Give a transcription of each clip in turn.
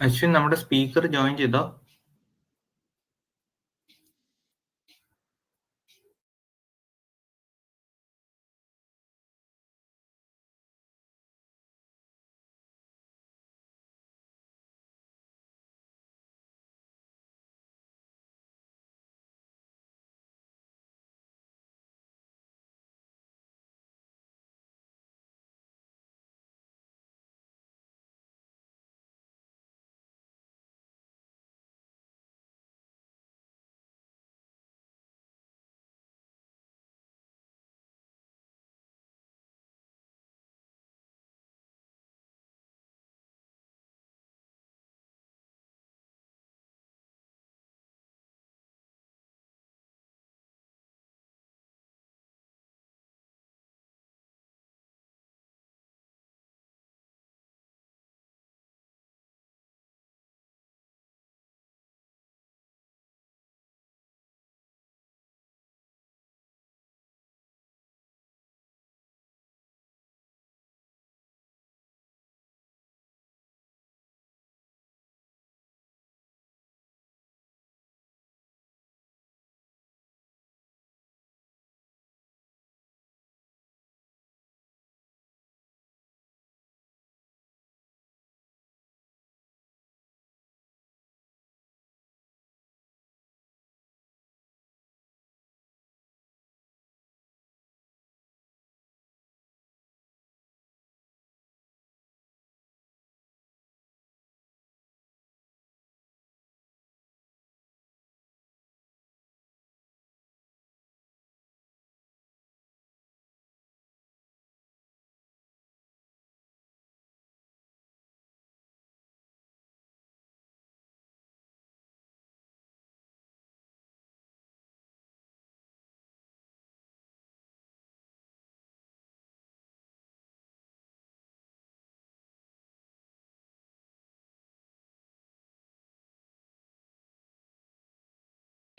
അശ്വിൻ, നമ്മുടെ speaker join ചെയ്തോ?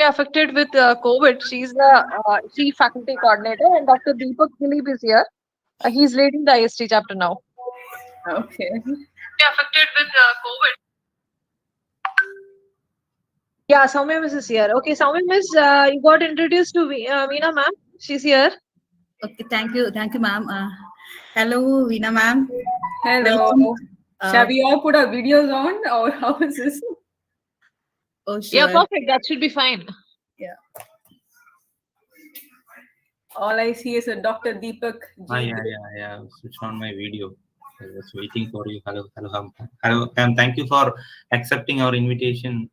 affected with COVID. She's the chief faculty coordinator, and Dr. Deepak Dilip is here. He's leading the IST chapter now. Okay. Affected with COVID. Yeah, Soumya Miss is here. Okay, Soumya Miss, you got introduced to Veena ma'am. She's here. Okay, thank you, ma'am. Hello, Veena ma'am. Hello. Shall we all put our videos on, or how is this? Oh, sure. Yeah, perfect. That should be fine. Yeah. All I see is a Dr. Deepak. Yeah. Switch on my video. I was waiting for you. Hello. Thank you for accepting our invitation.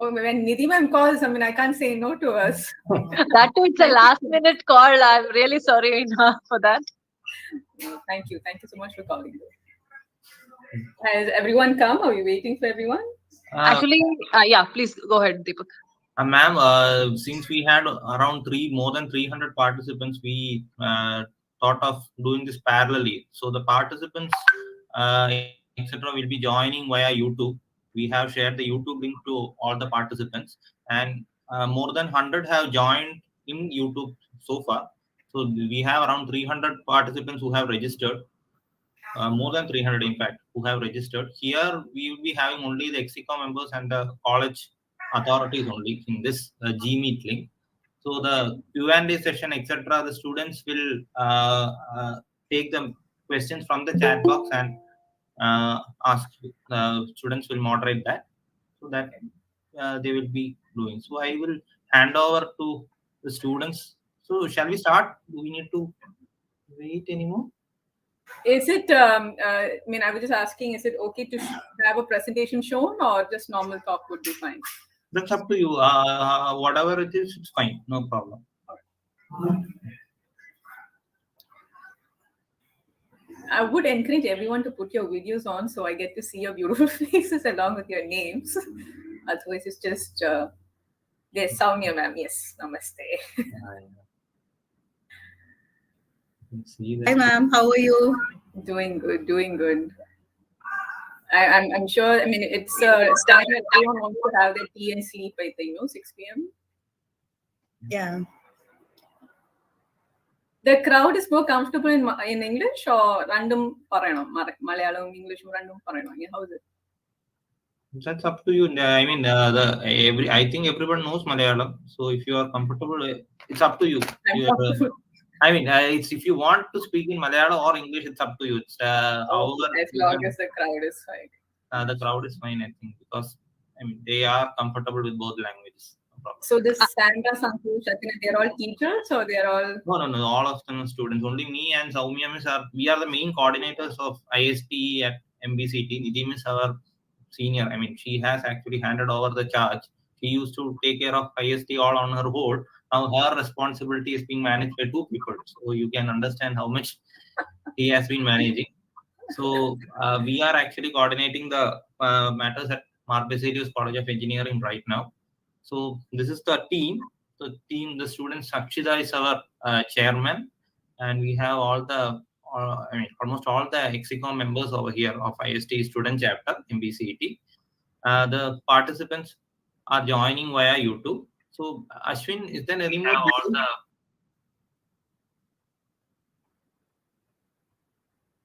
Oh, when Nidhi ma'am calls, I mean, I can't say no to us. That too, it's a last minute call. I'm really sorry, Veena, for that. Thank you so much for calling. Has everyone come? Are we waiting for everyone? Actually, yeah, please go ahead, Deepak. Ma'am, since we had around more than 300 participants, we thought of doing this parallelly. So the participants, etc., will be joining via YouTube. We have shared the YouTube link to all the participants, and more than 100 have joined in YouTube so far. So we have around 300 participants who have registered. More than 300 in fact who have registered. Here we will be having only the execo members and the college authorities only in this Gmeet link. So the Q&A session, etc., the students will take the questions from the chat box and ask. Students will moderate that, so that they will be doing. So I will hand over to the students. So shall we start? Do we need to wait anymore? Is it, I mean, I was just asking, is it okay to have a presentation shown, or just normal talk would be fine? That's up to you. Whatever it is, it's fine. No problem. I would encourage everyone to put your videos on so I get to see your beautiful faces along with your names. Otherwise, it's just, there's Soumya ma'am. Yes, namaste. Hi, ma'am. How are you? Doing good. I'm sure. I mean, it's time that everyone wants to have their tea and sleep. I think, 6 p.m. Yeah. The crowd is more comfortable in English or random Malayalam, English, random how is it? That's up to you. I mean, I think everyone knows Malayalam. So if you are comfortable, it's up to you. I mean, it's if you want to speak in Malayalam or English, it's up to you. It's however, as long as the crowd is fine. The crowd is fine, I think, because I mean they are comfortable with both languages. No, so this Sandra, Santosh, they're all teachers, or they're all? No. All of them are students. Only me and Soumya Miss we are the main coordinators of ISTE at MBCET. Nidhi Miss, our senior. I mean, she has actually handed over the charge. She used to take care of IST all on her own. Now her responsibility is being managed by 2 people. So you can understand how much he has been managing. So we are actually coordinating the matters at Mark Basilius College of Engineering right now. So this is the team. The student Sakshida is our chairman, and we have all the almost all the execom members over here of IST student chapter MBCET. The participants are joining via YouTube. So Ashwin, is there any more?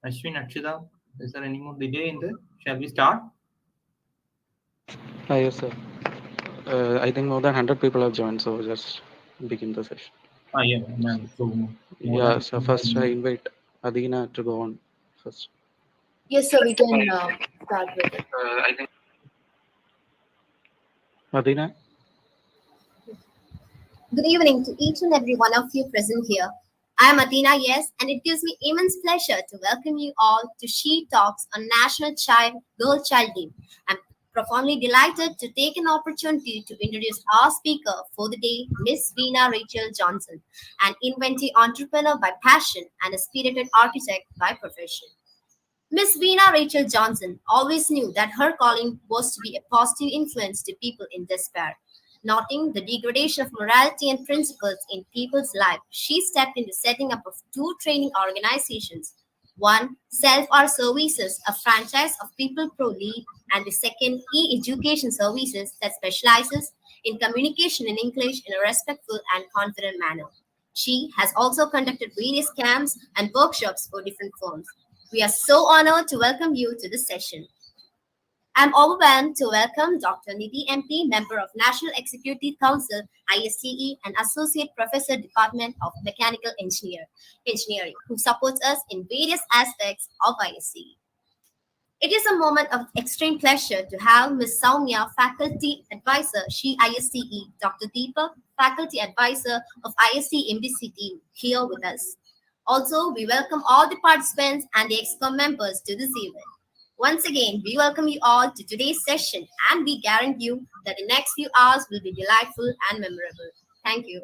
Ashwin, Akshita, is there any more delay in there? Shall we start? Yes, sir. I think more than 100 people have joined, so just begin the session. So first I invite Adina to go on first. Yes, sir, we can start with it. Adina? Good evening to each and every one of you present here. I am Athena, yes, and it gives me immense pleasure to welcome you all to She Talks on National Girl Child Day. I'm profoundly delighted to take an opportunity to introduce our speaker for the day, Miss Veena Rachel Johnson, an inventive entrepreneur by passion and a spirited architect by profession. Miss Veena Rachel Johnson always knew that her calling was to be a positive influence to people in despair. Noting the degradation of morality and principles in people's lives, she stepped into setting up of 2 training organizations. One, Self Art Services, a franchise of People Pro Lead, and the second, E-Education Services, that specializes in communication in English in a respectful and confident manner. She has also conducted various camps and workshops for different firms. We are so honored to welcome you to this session. I'm overwhelmed to welcome Dr. Nidhi MP, Member of National Executive Council, ISTE, and Associate Professor, Department of Mechanical Engineering, who supports us in various aspects of ISTE. It is a moment of extreme pleasure to have Ms. Soumya, Faculty Advisor, SHE ISTE, Dr. Deepak, Faculty Advisor of ISTE MBCET, here with us. Also, we welcome all the participants and the EXCOM members to this event. Once again, we welcome you all to today's session, and we guarantee you that the next few hours will be delightful and memorable. Thank you.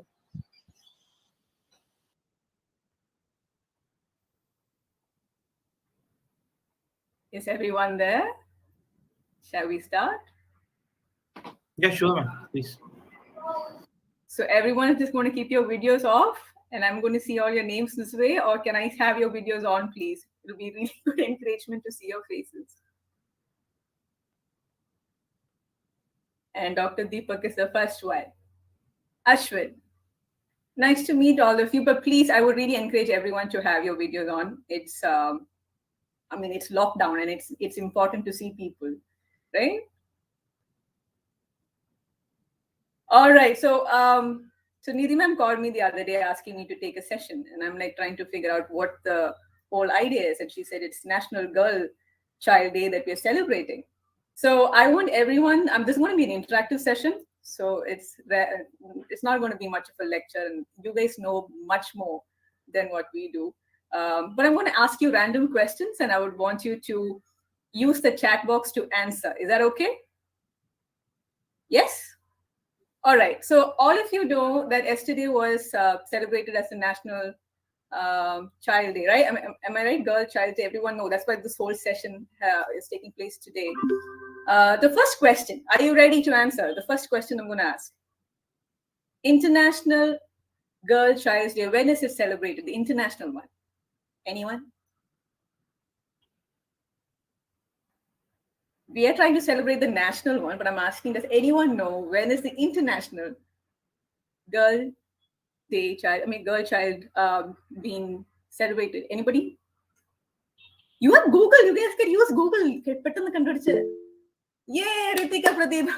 Is everyone there? Shall we start? Yeah, sure, ma'am. Please. So everyone is just going to keep your videos off, and I'm going to see all your names this way, or can I have your videos on, please? It'll be really good encouragement to see your faces. And Dr. Deepak is the first one. Ashwin, nice to meet all of you, but please, I would really encourage everyone to have your videos on. It's, it's lockdown, and it's important to see people, right? All right, so Nidhi ma'am called me the other day asking me to take a session, and I'm like trying to figure out what the whole idea is. And she said it's National Girl Child Day that we're celebrating. So I want everyone, this is going to be an interactive session. So it's not going to be much of a lecture, and you guys know much more than what we do. But I'm going to ask you random questions, and I would want you to use the chat box to answer. Is that okay? Yes? All right. So all of you know that yesterday was celebrated as the National Child Day, right? Am I right? Girl Child Day. Everyone knows. That's why this whole session is taking place today. The first question. Are you ready to answer? The first question I'm going to ask. International Girl Child Day. When is it celebrated? The international one. Anyone? We are trying to celebrate the national one, but I'm asking, does anyone know when is the International Girl Day Girl Child being celebrated? Anybody? You have Google. You guys can use Google. Yay, Ritika Pradeep.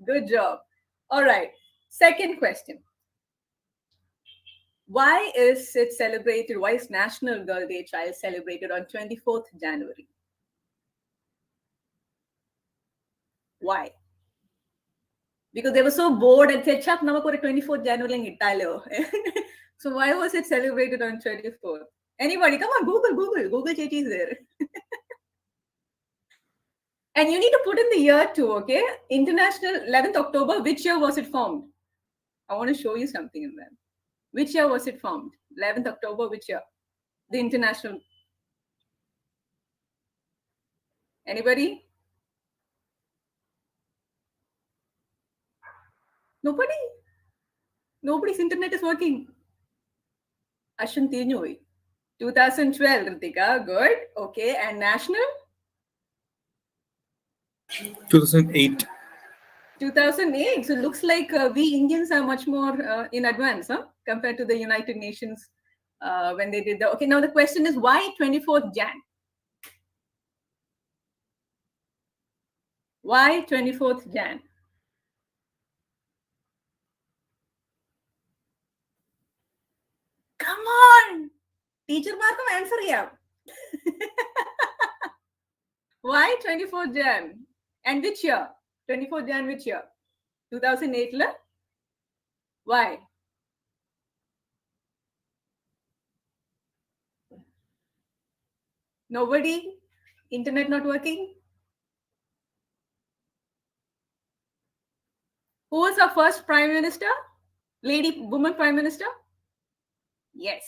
Good job. All right. Second question. Why is it celebrated? Why is National Girl Day Child celebrated on 24th January? Why? Because they were so bored and said, Chak, now 24th January. So why was it celebrated on 24th? Anybody? Come on, Google. Google Chechi is there. And you need to put in the year too, okay? International 11th October, which year was it formed? I want to show you something in there. Which year was it formed? 11th October, which year? The international. Anybody? Nobody? Nobody's internet is working. Ashwin Tinui. 2012, Ritika. Good. Okay. And national? 2008. 2008. So it looks like we Indians are much more in advance, huh? Compared to the United Nations when they did the. Okay. Now the question is, why 24th Jan? Why 24th Jan? Come on! Teacher Markham, answer here. Why 24th Jan? And which year? 24th Jan, which year? 2008 la? Why? Nobody? Internet not working? Who was our first Prime Minister? Woman Prime Minister? Yes.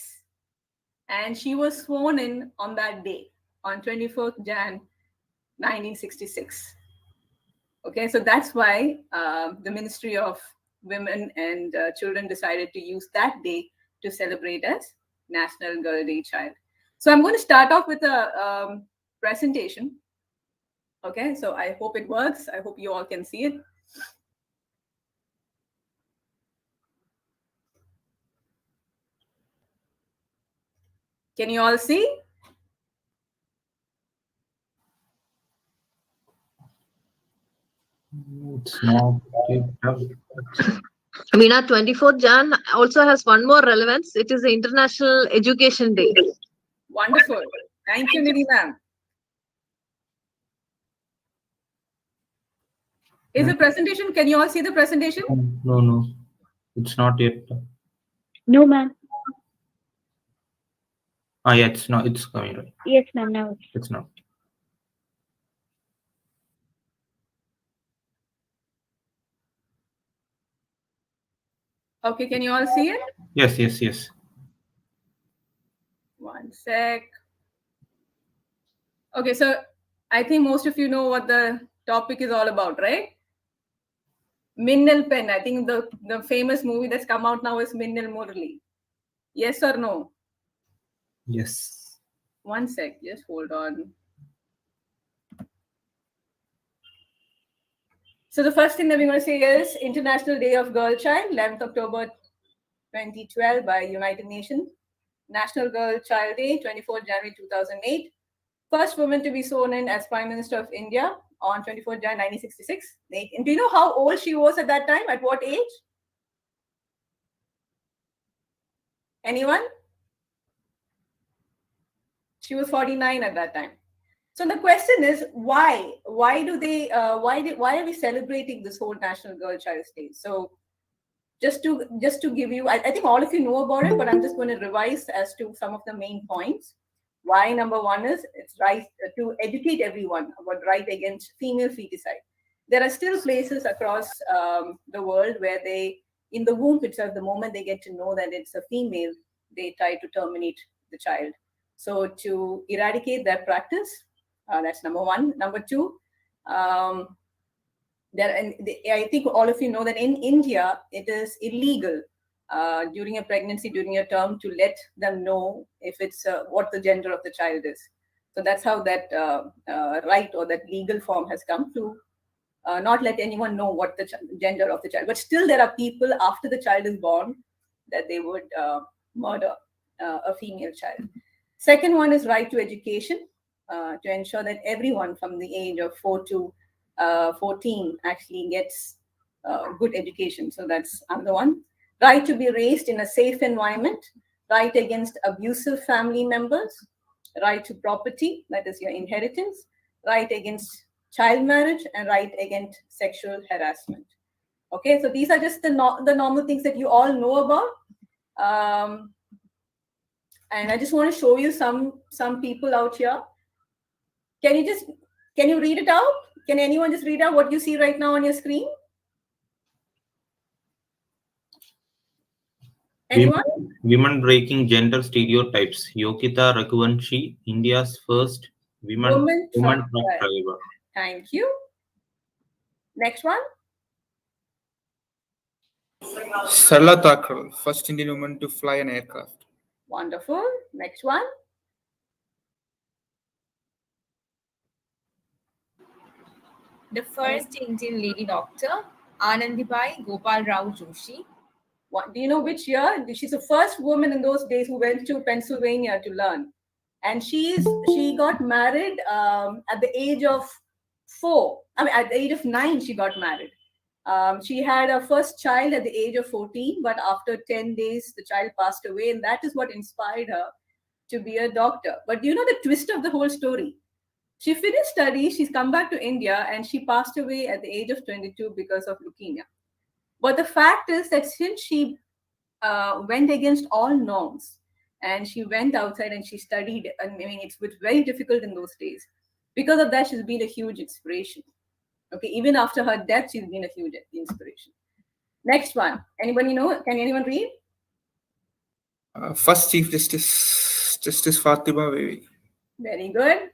And she was sworn in on that day, on 24th Jan, 1966. Okay, so that's why the Ministry of Women and Children decided to use that day to celebrate as National Girl Day Child. So I'm going to start off with a presentation. Okay, so I hope it works. I hope you all can see it. Can you all see? It's not. Veena, 24th Jan also has one more relevance. It is the International Education Day. Wonderful. Thank you, Nidhi ma'am. Is the presentation, can you all see the presentation? No. It's not yet. No, ma'am. Yeah, it's not. It's coming right. Yes, ma'am. Now It's not. Okay, can you all see it? Yes. One sec. Okay, so I think most of you know what the topic is all about, right? Minnal pen. I think the famous movie that's come out now is Minnal Murali. Yes or no? Yes. One sec, just hold on. So the first thing that we're going to say is International Day of Girl Child, 11th October 2012 by United Nations. National Girl Child Day, 24th January 2008. First woman to be sworn in as Prime Minister of India on 24th January 1966. And do you know how old she was at that time? At what age? Anyone? She was 49 at that time. So the question is, why? Why are we celebrating this whole National Girl Child Day? So just to give you, I think all of you know about it, but I'm just going to revise as to some of the main points. Why? Number one is it's right to educate everyone about right against female feticide. There are still places across the world where they, in the womb itself, the moment they get to know that it's a female, they try to terminate the child. So to eradicate that practice, that's number one. Number two, I think all of you know that in India, it is illegal during a pregnancy, during a term, to let them know if it's what the gender of the child is. So that's how that right or that legal form has come to not let anyone know what the gender of the child. But still, there are people after the child is born that they would murder a female child. Second one is right to education, to ensure that everyone from the age of 4 to 14 actually gets good education. So that's another one. Right to be raised in a safe environment, right against abusive family members, right to property, that is your inheritance, right against child marriage, and right against sexual harassment. Okay, so these are just the normal things that you all know about. And I just want to show you some people out here. Can you read it out? Can anyone just read out what you see right now on your screen? Anyone? Women breaking gender stereotypes. Yogita Raghuvanshi, India's first woman truck driver. Thank you. Next one. Sarla Thakral, first Indian woman to fly an aircraft. Wonderful. Next one. The first Indian lady doctor, Anandibai Gopal Rao Joshi. What, do you know which year? She's the first woman in those days who went to Pennsylvania to learn. And she got married at the age of 4. I mean, at the age of 9, she got married. She had her first child at the age of 14, but after 10 days, the child passed away. And that is what inspired her to be a doctor. But do you know the twist of the whole story? She finished studies, she's come back to India, and she passed away at the age of 22 because of leukemia. But the fact is that since she went against all norms, and she went outside and she studied, I mean, it was very difficult in those days. Because of that, she's been a huge inspiration. Okay, even after her death, she's been a huge inspiration. Next one. Anybody know? Can anyone read? First Chief Justice Fatima Devi. Very good.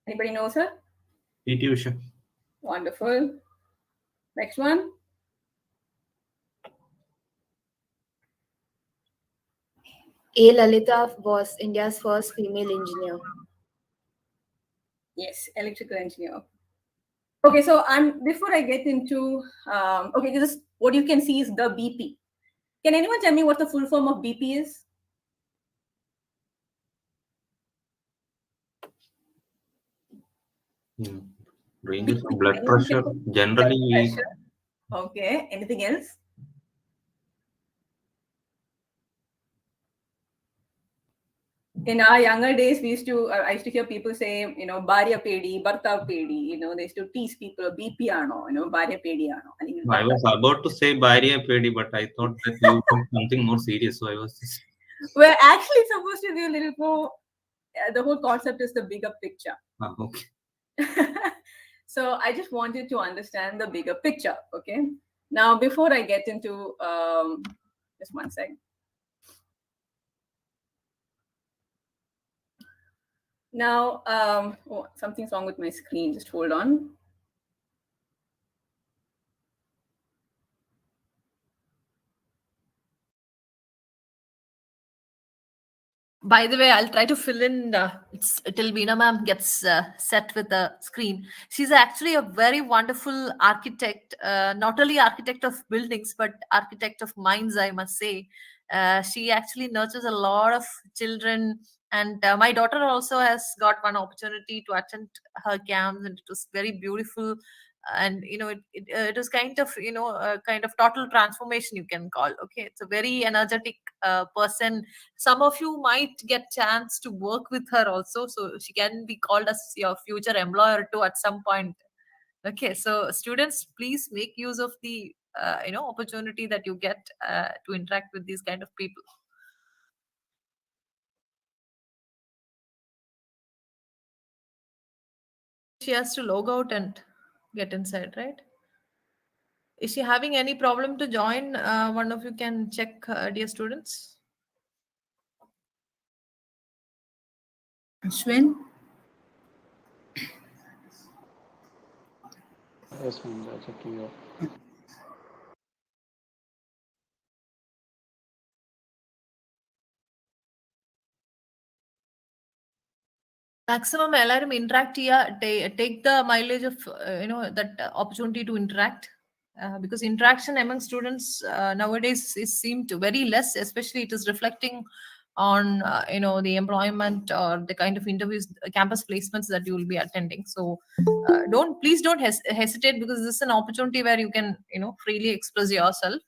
Anybody knows her? P.T. Usha. Wonderful. Next one. A. Lalita was India's first female engineer. Yes, electrical engineer. Okay, so before I get into okay, what you can see is the BP. Can anyone tell me what the full form of BP is? Ranges from blood pressure. Generally, Pressure. Okay. Anything else? In our younger days, I used to hear people say, Bharya Pedi, Bharta Pedi, they used to tease people, BP ano, Bharya Pedi ano. I was about to say Bharya Pedi, but I thought that you meant something more serious, so I was just. We're actually supposed to be a little more, the whole concept is the bigger picture. Okay. So I just wanted to understand the bigger picture, okay? Now, before I get into, just one second. Now, something's wrong with my screen. Just hold on. By the way, I'll try to fill in till Veena ma'am gets set with the screen. She's actually a very wonderful architect, not only architect of buildings, but architect of minds, I must say. She actually nurtures a lot of children. And my daughter also has got one opportunity to attend her camps, and it was very beautiful. And it was kind of a kind of total transformation, you can call. Okay, it's a very energetic person. Some of you might get chance to work with her also, so she can be called as your future employer too at some point. Okay, so students, please make use of the opportunity that you get to interact with these kind of people. She has to log out and get inside, right? Is she having any problem to join? One of you can check, dear students. Ashwin? Yes, ma'am. They're checking out. Maximum എല്ലാവരും interact take the mileage of that opportunity to interact, because interaction among students nowadays is seemed very less, especially it is reflecting on the employment or the kind of interviews, campus placements that you will be attending. So please don't hesitate, because this is an opportunity where you can freely express yourself.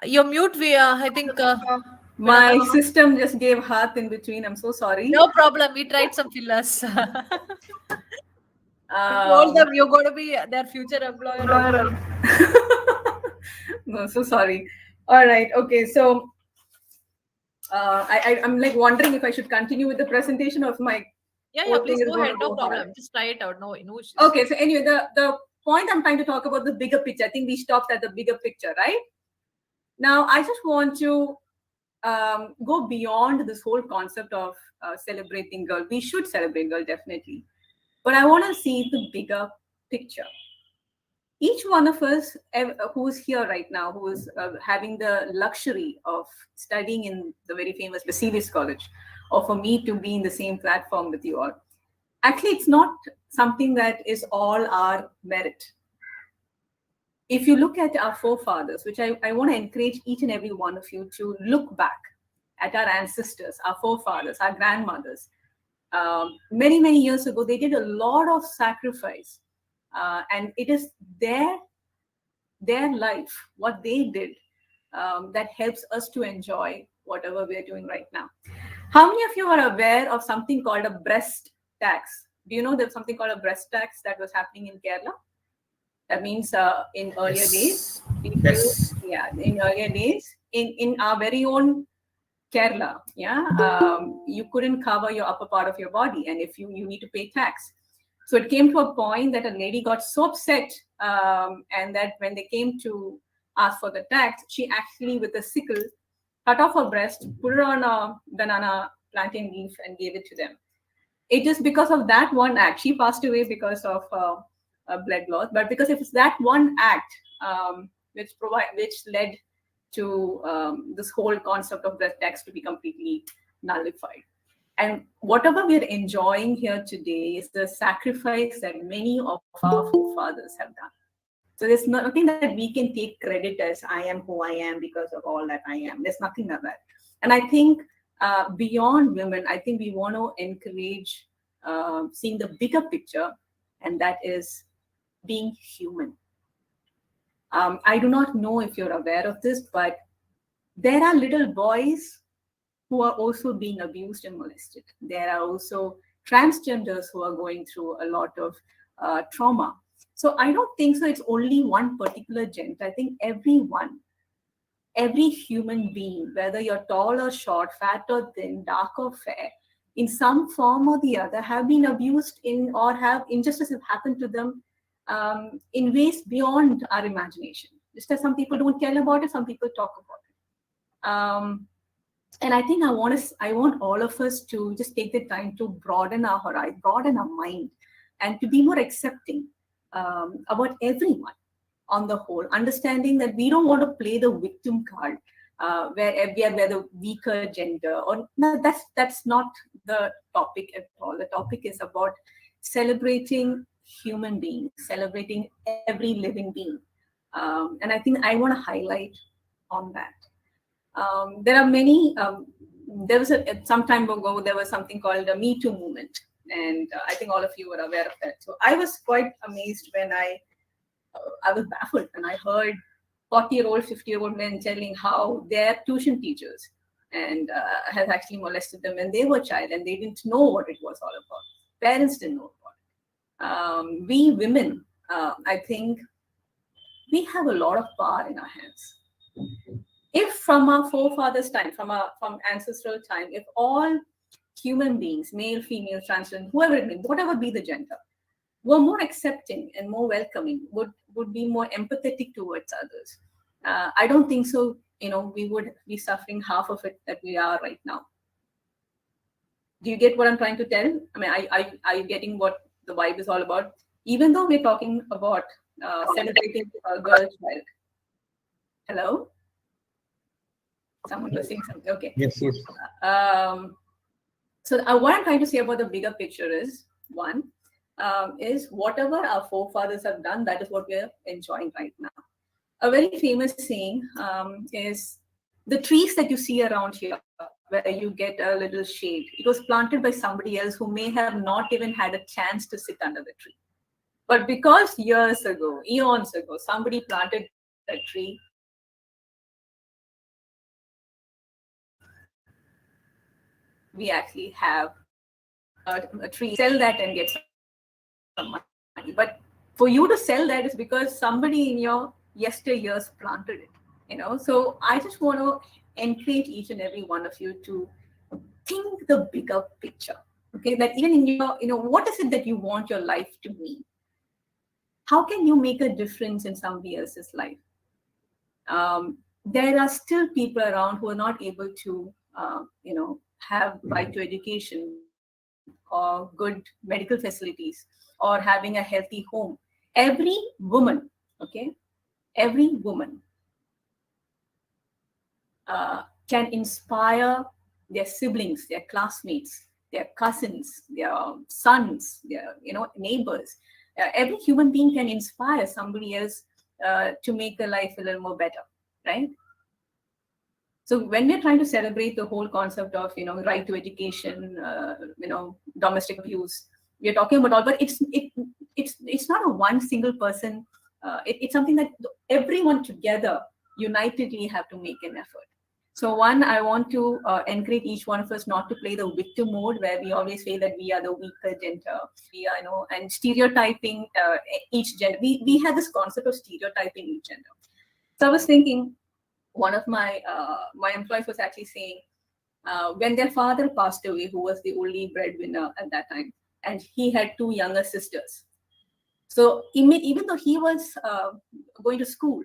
You're mute, I think. My system just gave heart in between. I'm so sorry. No problem. We tried some fillers. Told them you're going to be their future employer. No, so sorry. All right. Okay. So I'm like wondering if I should continue with the presentation of my. Yeah, please go ahead. No problem. Just try it out. No issues. Okay. So anyway, the point I'm trying to talk about the bigger picture. I think we stopped at the bigger picture, right? Now, I just want to go beyond this whole concept of celebrating girl. We should celebrate girl, definitely. But I want to see the bigger picture. Each one of us who's here right now, who is having the luxury of studying in the very famous Vesuvius College, or for me to be in the same platform with you all, actually, it's not something that is all our merit. If you look at our forefathers, which I want to encourage each and every one of you to look back at our ancestors, our forefathers, our grandmothers. Many, many years ago, they did a lot of sacrifice. And it is their life, what they did, that helps us to enjoy whatever we're doing right now. How many of you are aware of something called a breast tax? Do you know there's something called a breast tax that was happening in Kerala? That means in earlier days, in earlier days, in our very own Kerala, you couldn't cover your upper part of your body, and if you need to pay tax. So it came to a point that a lady got so upset, and that when they came to ask for the tax, she actually, with a sickle, cut off her breast, put it on a banana plantain leaf, and gave it to them. It is because of that one act. She passed away because of blood loss, but because if it's that one act which led to this whole concept of breast tax to be completely nullified. And whatever we're enjoying here today is the sacrifice that many of our forefathers have done. So there's nothing that we can take credit as I am who I am because of all that I am. There's nothing like that. And I think beyond women, I think we want to encourage seeing the bigger picture, and that is being human. I do not know if you're aware of this, but there are little boys who are also being abused and molested. There are also transgenders who are going through a lot of trauma. So I don't think so it's only one particular gender. I think everyone, every human being, whether you're tall or short, fat or thin, dark or fair, in some form or the other, have been abused in or have injustices have happened to them in ways beyond our imagination. Just as some people don't tell about it, some people talk about it. And I think I want all of us to just take the time to broaden our horizon, broaden our mind, and to be more accepting about everyone on the whole, understanding that we don't want to play the victim card where we are the weaker gender, or no, that's not the topic at all. The topic is about celebrating human beings, celebrating every living being, and I think I want to highlight on that. There are many. There was some time ago there was something called the Metoo Movement, and I think all of you are aware of that. So I was quite amazed when I was baffled when I heard 40-year-old, 50-year-old men telling how their tuition teachers and has actually molested them when they were a child, and they didn't know what it was all about. Parents didn't know about it. We women, I think, we have a lot of power in our hands. If from our forefathers' time, from ancestral time, if all human beings, male, female, transgender, whoever it may be, whatever be the gender, were more accepting and more welcoming, would be more empathetic towards others, I don't think so. We would be suffering half of it that we are right now. Do you get what I'm trying to tell? I mean, are you getting what the vibe is all about? Even though we're talking about celebrating a girl child. Hello? Someone was saying something. Okay. Yes. So what I'm trying to say about the bigger picture is, one, is whatever our forefathers have done, that is what we're enjoying right now. A very famous saying is, the trees that you see around here, where you get a little shade, it was planted by somebody else who may have not even had a chance to sit under the tree. But because years ago, eons ago, somebody planted that tree, we actually have a tree, sell that and get some money. But for you to sell that is because somebody in your yesteryears planted it, So I just want to encourage each and every one of you to think the bigger picture, okay? That even in your, what is it that you want your life to mean? How can you make a difference in somebody else's life? There are still people around who are not able to, have right to education or good medical facilities or having a healthy home. Every woman, okay, every woman can inspire their siblings, their classmates, their cousins, their sons, their neighbors. Every human being can inspire somebody else to make their life a little more better, right? So when we're trying to celebrate the whole concept of right to education, domestic abuse, we're talking about all, but it's not a one single person. It's something that everyone together, unitedly, have to make an effort. So one, I want to encourage each one of us not to play the victim mode, where we always say that we are the weaker gender. We are, and stereotyping each gender. We have this concept of stereotyping each gender. So I was thinking, one of my employees was actually saying, when their father passed away, who was the only breadwinner at that time, and he had two younger sisters. So even though he was going to school,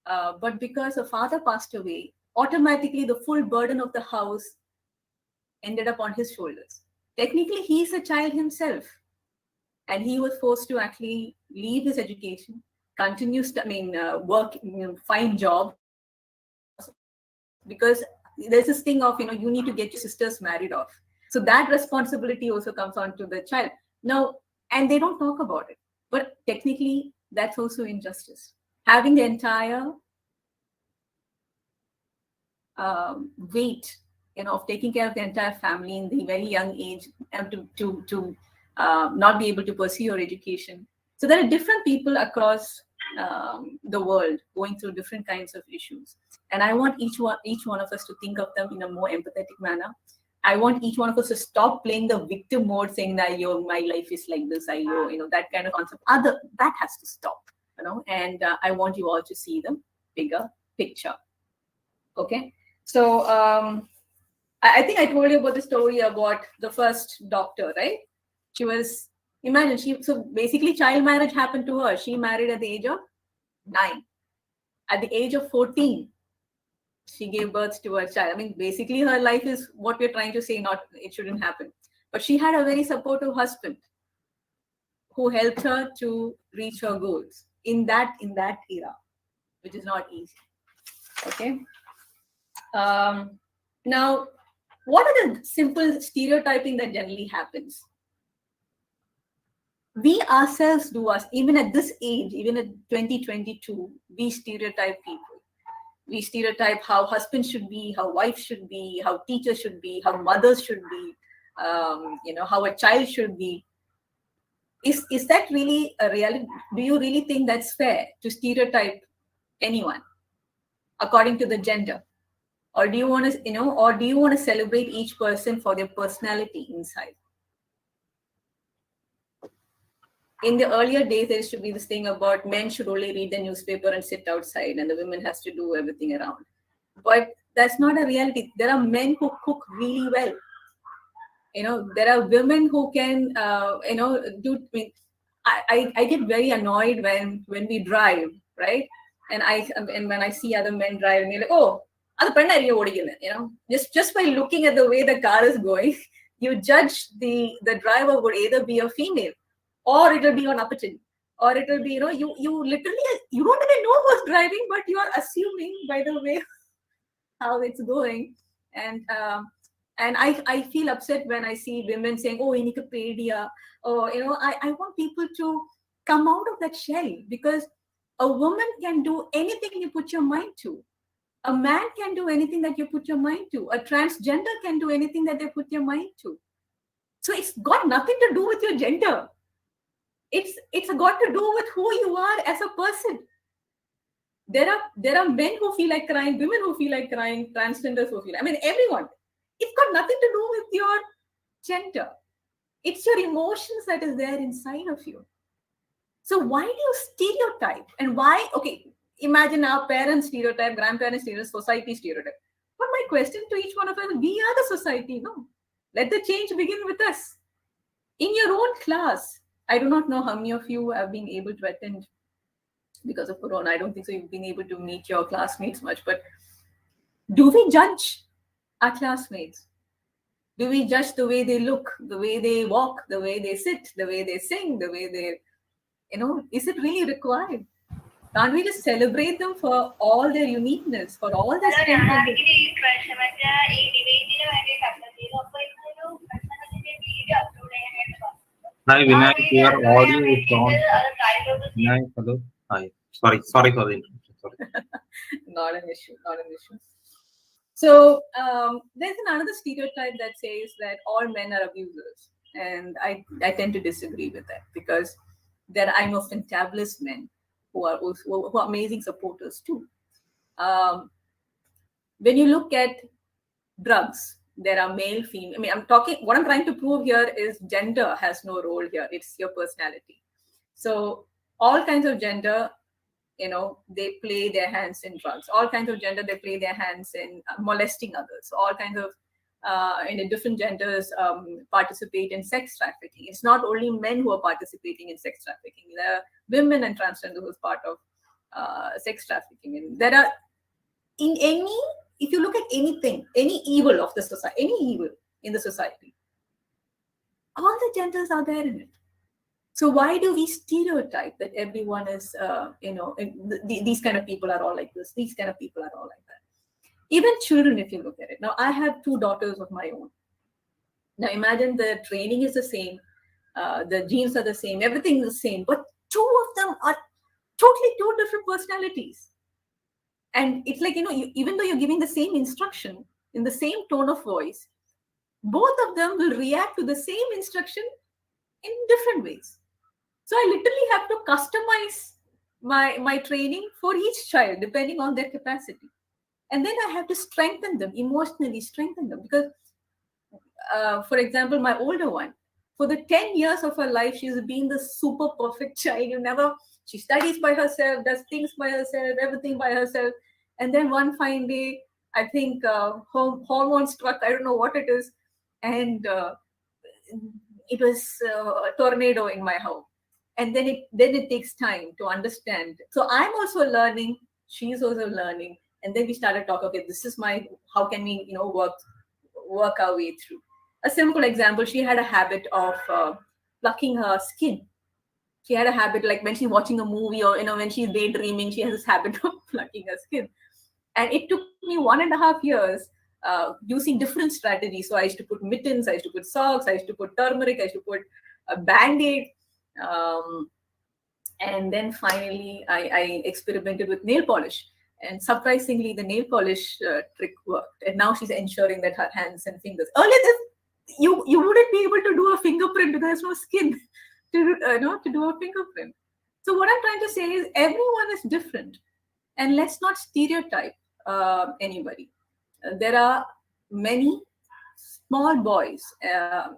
but because the father passed away, automatically the full burden of the house ended up on his shoulders. Technically, he's a child himself, and he was forced to actually leave his education, continue, work, find jobs, because there's this thing of, you need to get your sisters married off. So that responsibility also comes on to the child. Now, and they don't talk about it, but technically that's also injustice. Having the entire weight, of taking care of the entire family in the very young age, and to not be able to pursue your education. So there are different people across the world going through different kinds of issues, and I want each one of us to think of them in a more empathetic manner. I want each one of us to stop playing the victim mode, saying that my life is like this, that kind of concept. That has to stop, and I want you all to see the bigger picture. Okay, so I think I told you about the story about the first doctor, right? So basically child marriage happened to her. She married at the age of 9. At the age of 14, she gave birth to a child. Basically her life is what we're trying to say, it shouldn't happen. But she had a very supportive husband who helped her to reach her goals in that era, which is not easy. Okay. Now, what are the simple stereotyping that generally happens? We ourselves do even at this age, even at 2022, we stereotype people. We stereotype how husbands should be, how wives should be, how teachers should be, how mothers should be, how a child should be. Is that really a reality? Do you really think that's fair to stereotype anyone according to the gender? Or do you want to, celebrate each person for their personality inside? In the earlier days, there used to be this thing about men should only read the newspaper and sit outside, and the women has to do everything around. But that's not a reality. There are men who cook really well. There are women who can, do. I get very annoyed when we drive, right? And when I see other men driving, they're like, oh, just by looking at the way the car is going, you judge the driver would either be a female, or it will be an opportunity, or it will be, you literally, you don't even know who's driving, but you are assuming by the way how it's going. And I feel upset when I see women saying, oh, inika pediya, or I want people to come out of that shell, because a woman can do anything you put your mind to. A man can do anything that you put your mind to. A transgender can do anything that they put your mind to. So it's got nothing to do with your gender. It's got to do with who you are as a person. There are men who feel like crying, women who feel like crying, transgenders who feel like, everyone. It's got nothing to do with your gender. It's your emotions that is there inside of you. So why do you stereotype? And why? Okay, imagine our parents stereotype, grandparents stereotype, society stereotype. But my question to each one of us, we are the society, no? Let the change begin with us. In your own class, I do not know how many of you have been able to attend because of Corona. I don't think so you've been able to meet your classmates much, but do we judge our classmates? Do we judge the way they look, the way they walk, the way they sit, the way they sing, the way they, is it really required? Can't we just celebrate them for all their uniqueness, for all their strength? Hi, Vinayak, your audio is on. Vinayak, hello. Hi. Sorry for the interruption. Sorry. Not an issue. So there's another stereotype that says that all men are abusers, and I tend to disagree with that, because I know fantabulous men who are amazing supporters too. When you look at drugs, there are male, female. What I'm trying to prove here is gender has no role here. It's your personality. So all kinds of gender, they play their hands in drugs. All kinds of gender, they play their hands in molesting others. All kinds of in different genders participate in sex trafficking. It's not only men who are participating in sex trafficking. There are women and transgender who's part of sex trafficking. And there are, if you look at anything, any evil of the society, any evil in the society, all the genders are there in it. So why do we stereotype that everyone is, these kind of people are all like this, these kind of people are all like that? Even children, if you look at it. Now, I have 2 daughters of my own. Now, imagine the training is the same, the genes are the same, everything is the same, but 2 of them are totally 2 different personalities. And it's like, even though you're giving the same instruction in the same tone of voice, both of them will react to the same instruction in different ways. So I literally have to customize my training for each child depending on their capacity. And then I have to strengthen them, emotionally strengthen them. Because, for example, my older one, for the 10 years of her life, she's been the super perfect child. She studies by herself, does things by herself, everything by herself. And then one fine day, I think hormone struck, I don't know what it is. And it was a tornado in my home. And then it takes time to understand. So I'm also learning, she's also learning. And then we started talking, okay, this is how can we, work our way through. A simple example, she had a habit of plucking her skin. She had a habit, like when she's watching a movie or, when she's daydreaming, she has this habit of plucking her skin. And it took me 1.5 years using different strategies. So I used to put mittens, I used to put socks, I used to put turmeric, I used to put a Band-Aid. And then finally, I experimented with nail polish. And surprisingly, the nail polish trick worked. And now she's ensuring that her hands and fingers. Earlier, you wouldn't be able to do a fingerprint because there's no skin to do a fingerprint. So what I'm trying to say is everyone is different. And let's not stereotype anybody. There are many small boys and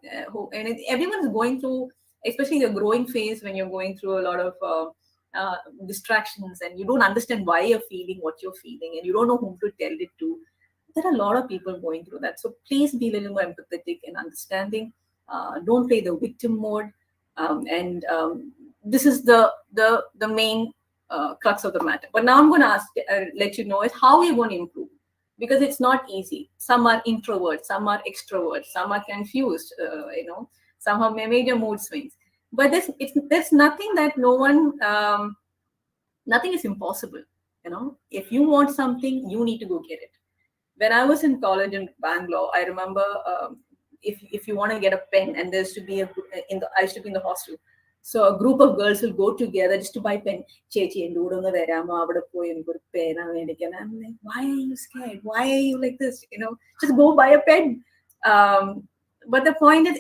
everyone is going through, especially the growing phase when you're going through a lot of distractions and you don't understand why you're feeling what you're feeling and you don't know whom to tell it to. There are a lot of people going through that. So please be a little more empathetic and understanding. Don't play the victim mode. This is the main crux of the matter. But now I'm going to let you know is how you're going to improve. Because it's not easy. Some are introverts, some are extroverts, some are confused, some have major mood swings. But there's nothing that nothing is impossible. If you want something, you need to go get it. When I was in college in Bangalore, I remember if you want to get a pen, and I used to be in the hostel. So a group of girls will go together just to buy pen. Chechi and pen. I'm like, why are you scared? Why are you like this? Just go buy a pen. But the point is,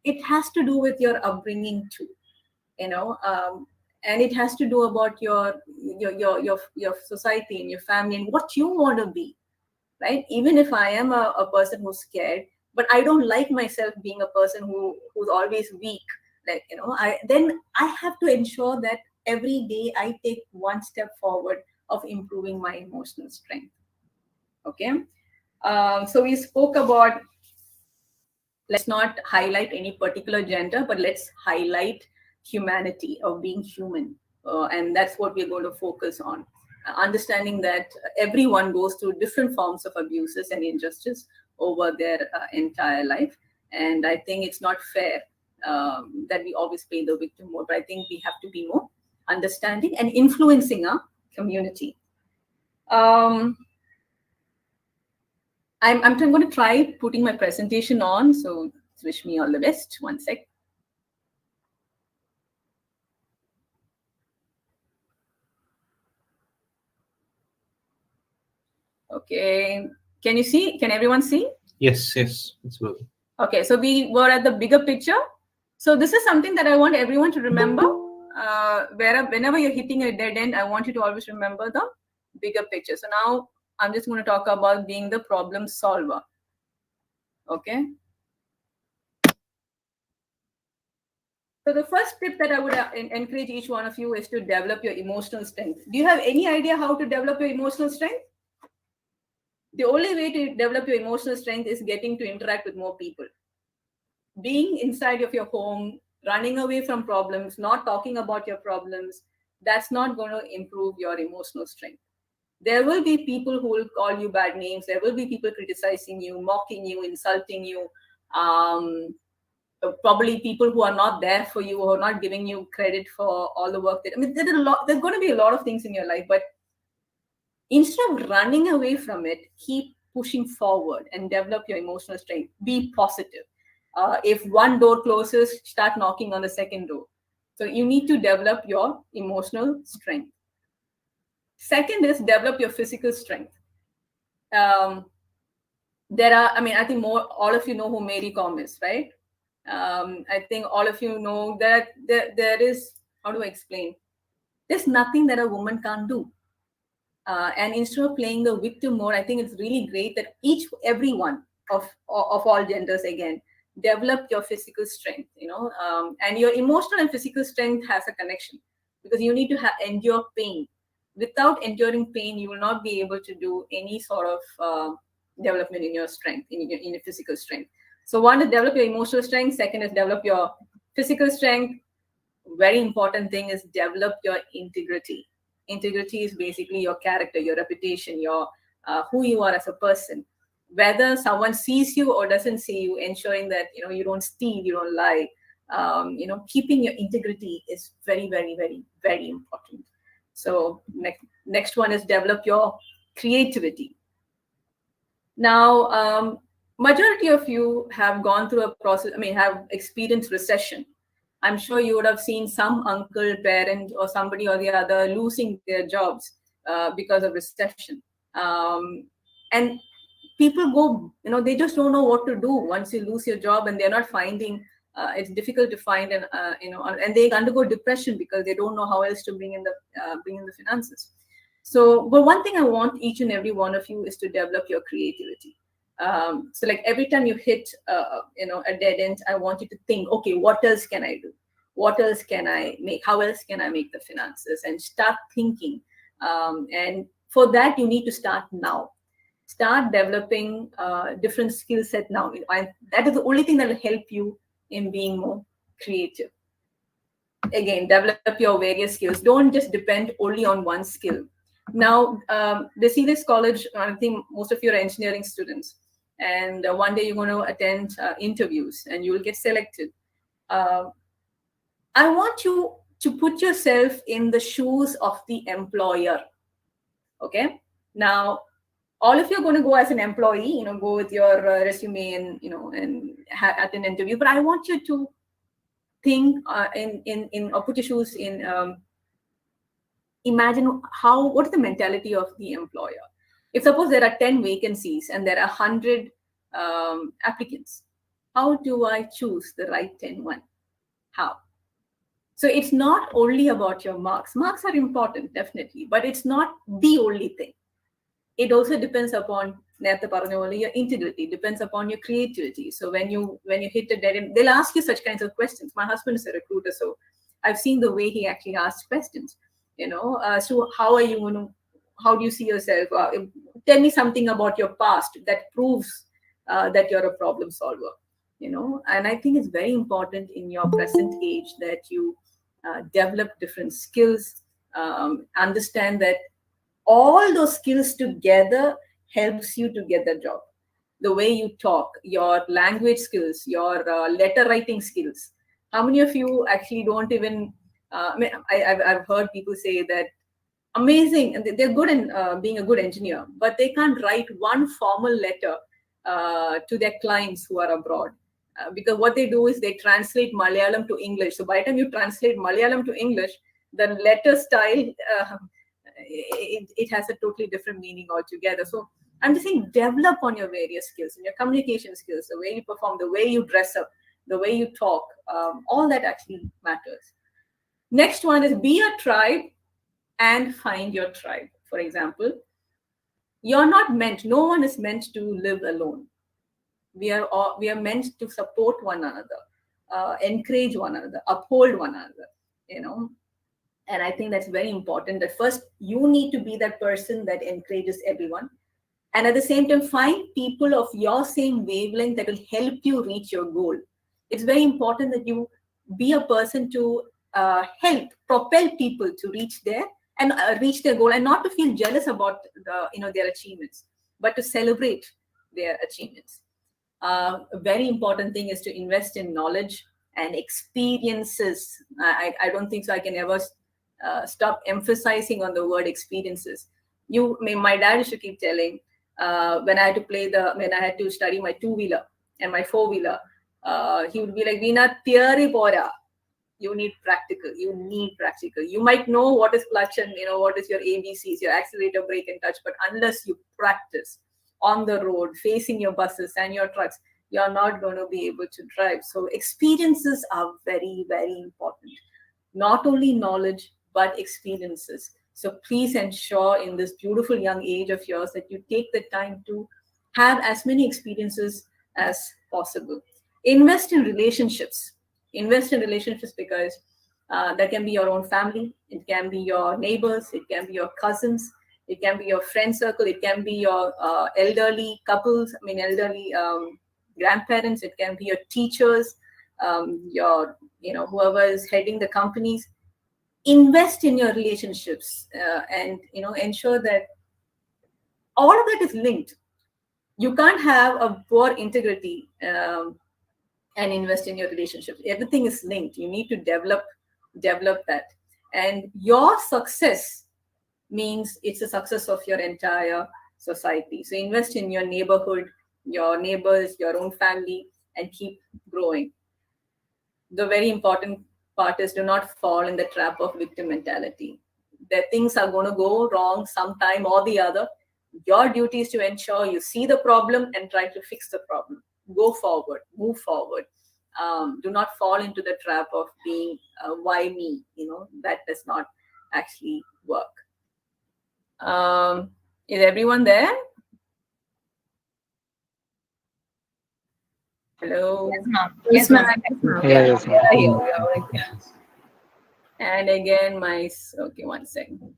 it has to do with your upbringing too. And it has to do about your society and your family and what you want to be, right? Even if I am a person who's scared, but I don't like myself being a person who's always weak. Then I have to ensure that every day I take one step forward of improving my emotional strength. Okay. So we spoke about, let's not highlight any particular gender, but let's highlight humanity of being human. And that's what we're going to focus on. Understanding that everyone goes through different forms of abuses and injustice over their entire life. And I think it's not fair that we always play the victim mode, but I think we have to be more understanding and influencing our community. I'm going to try putting my presentation on, so wish me all the best. One sec. Okay, can you see? Can everyone see? Yes, it's good. Okay, so we were at the bigger picture. So this is something that I want everyone to remember. Whenever you're hitting a dead end, I want you to always remember the bigger picture. So now I'm just going to talk about being the problem solver. Okay. So the first tip that I would encourage each one of you is to develop your emotional strength. Do you have any idea how to develop your emotional strength? The only way to develop your emotional strength is getting to interact with more people. Being inside of your home, running away from problems, not talking about your problems, that's not going to improve your emotional strength. There will be people who will call you bad names. There will be people criticizing you, mocking you, insulting you, probably people who are not there for you, or not giving you credit for all the work that, I mean, there's going to be a lot of things in your life, but instead of running away from it, keep pushing forward and develop your emotional strength. Be positive. If one door closes, start knocking on the second door. So you need to develop your emotional strength. Second is develop your physical strength. There are, I mean, I think all of you know who Mary Kom is, right? I think all of you know that there is, how do I explain? There's nothing that a woman can't do. And instead of playing the victim mode, I think it's really great that everyone of all genders, again, develop your physical strength, and your emotional and physical strength has a connection, because you need to endure pain. Without enduring pain, you will not be able to do any sort of development in your strength, in your physical strength. So one is develop your emotional strength. Second is develop your physical strength. Very important thing is develop your integrity. Integrity is basically your character, your reputation, your who you are as a person. Whether someone sees you or doesn't see you, ensuring that you don't steal, you don't lie. Keeping your integrity is very, very, very, very important. So next one is develop your creativity. Now, majority of you have gone through a process. I mean, have experienced recession. I'm sure you would have seen some uncle, parent, or somebody or the other losing their jobs because of recession. And people go, they just don't know what to do once you lose your job, and they're not finding. It's difficult to find, and they undergo depression because they don't know how else to bring in the finances. So, but one thing I want each and every one of you is to develop your creativity. So like every time you hit a dead end, I want you to think, okay, what else can I do? What else can I make? How else can I make the finances? And start thinking. And for that, you need to start now. Start developing different skill set now. And that is the only thing that will help you in being more creative. Again, develop your various skills. Don't just depend only on one skill. Now, the Series College, I think most of you are engineering students. And one day you're going to attend interviews and you will get selected. I want you to put yourself in the shoes of the employer. Okay. Now, all of you are going to go as an employee, go with your resume and, at an interview. But I want you to think or put your shoes in, imagine what is the mentality of the employer? If suppose there are 10 vacancies and there are 100 applicants, how do I choose the right 10 one? How? So it's not only about your marks. Marks are important, definitely, but it's not the only thing. It also depends upon your integrity, depends upon your creativity. So when you hit a dead end, they'll ask you such kinds of questions. My husband is a recruiter, so I've seen the way he actually asks questions. So how do you see yourself? Tell me something about your past that proves that you're a problem solver. And I think it's very important in your present age that you develop different skills, understand that all those skills together helps you to get the job. The way you talk, your language skills, your letter writing skills. How many of you actually don't even, I've heard people say that amazing, and they're good in being a good engineer, but they can't write one formal letter to their clients who are abroad. Because what they do is they translate Malayalam to English. So by the time you translate Malayalam to English, the letter style, it has a totally different meaning altogether. So I'm just saying, develop on your various skills, and your communication skills, the way you perform, the way you dress up, the way you talk, all that actually matters. Next one is be a tribe and find your tribe. For example, no one is meant to live alone. We are meant to support one another, encourage one another, uphold one another, And I think that's very important, that first you need to be that person that encourages everyone. And at the same time, find people of your same wavelength that will help you reach your goal. It's very important that you be a person to propel people to reach their goal, and not to feel jealous about their achievements, but to celebrate their achievements. A very important thing is to invest in knowledge and experiences. I don't think so I can ever stop emphasizing on the word experiences. My dad used to keep telling, when I had to study my two-wheeler and my four-wheeler, he would be like, Veena, theory pora. You need practical. You might know what is clutch and what is your ABCs, your accelerator, brake, and touch, but unless you practice on the road, facing your buses and your trucks, you're not going to be able to drive. So experiences are very, very important. Not only knowledge, but experiences. So please ensure in this beautiful young age of yours that you take the time to have as many experiences as possible. Invest in relationships. Because that can be your own family, it can be your neighbors, it can be your cousins, it can be your friend circle, it can be your elderly couples, elderly grandparents, it can be your teachers, your whoever is heading the companies. Invest in your relationships and ensure that all of that is linked. You can't have a poor integrity and invest in your relationships. Everything is linked. You need to develop that. And your success means it's a success of your entire society. So invest in your neighborhood, your neighbors, your own family, and keep growing. The very important part is do not fall in the trap of victim mentality. That things are going to go wrong sometime or the other. Your duty is to ensure you see the problem and try to fix the problem. Go forward, move forward. Do not fall into the trap of being why me. That does not actually work. Is everyone there? Hello. Yes, ma'am. Yes, ma'am. And again, okay, 1 second.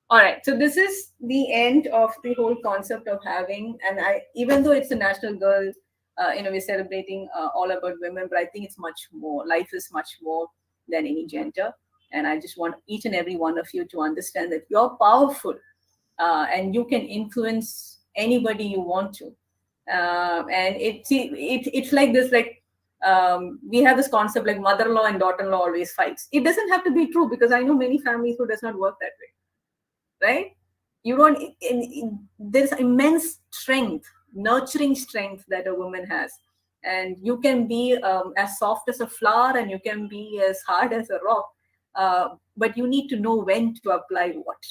All right, so this is the end of the whole concept of having, and even though it's a National Girl, we're celebrating all about women, but I think it's much more. Life is much more than any gender. And I just want each and every one of you to understand that you're powerful and you can influence anybody you want to. And it's like this, we have this concept like mother-in-law and daughter-in-law always fights. It doesn't have to be true, because I know many families who does not work that way, right? There's immense strength, nurturing strength that a woman has. And you can be as soft as a flower and you can be as hard as a rock, but you need to know when to apply what.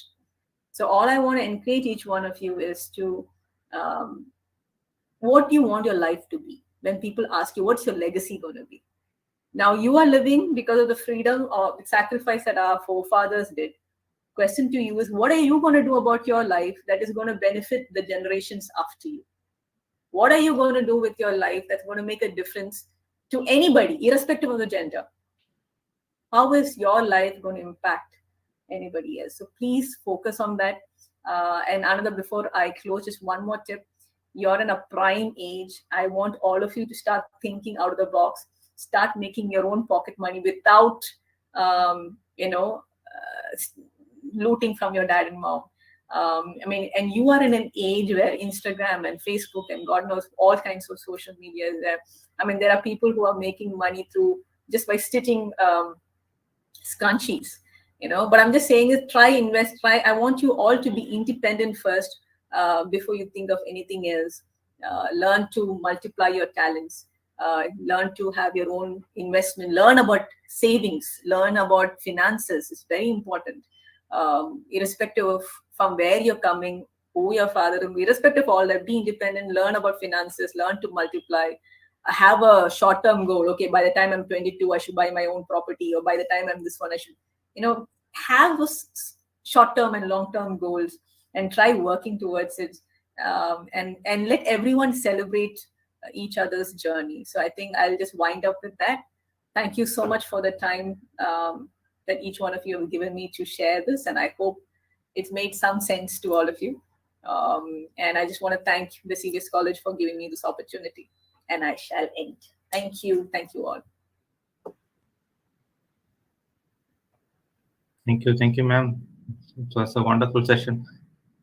So all I want to encourage each one of you is to, what do you want your life to be? When people ask you, what's your legacy going to be? Now you are living because of the freedom or sacrifice that our forefathers did. Question to you is, what are you going to do about your life that is going to benefit the generations after you? What are you going to do with your life that's going to make a difference to anybody, irrespective of the gender? How is your life going to impact anybody else? So please focus on that. And another, before I close, just one more tip. You're in a prime age. I want all of you to start thinking out of the box. Start making your own pocket money without, looting from your dad and mom. And you are in an age where Instagram and Facebook and God knows all kinds of social media is there. There are people who are making money just by stitching scrunchies, but I'm just saying is invest. I want you all to be independent first before you think of anything else. Learn to multiply your talents. Learn to have your own investment. Learn about savings. Learn about finances. It's very important. Irrespective of from where you're coming, who your father is, irrespective of all that, be independent, learn about finances, learn to multiply, have a short-term goal. Okay, by the time I'm 22, I should buy my own property, or by the time I'm this one, I should, have those short-term and long-term goals and try working towards it. And let everyone celebrate each other's journey. So I think I'll just wind up with that. Thank you so much for the time that each one of you have given me to share this, and I hope it's made some sense to all of you. And I just want to thank the Serious College for giving me this opportunity, and I shall end. Thank you all. Thank you, ma'am. It was a wonderful session.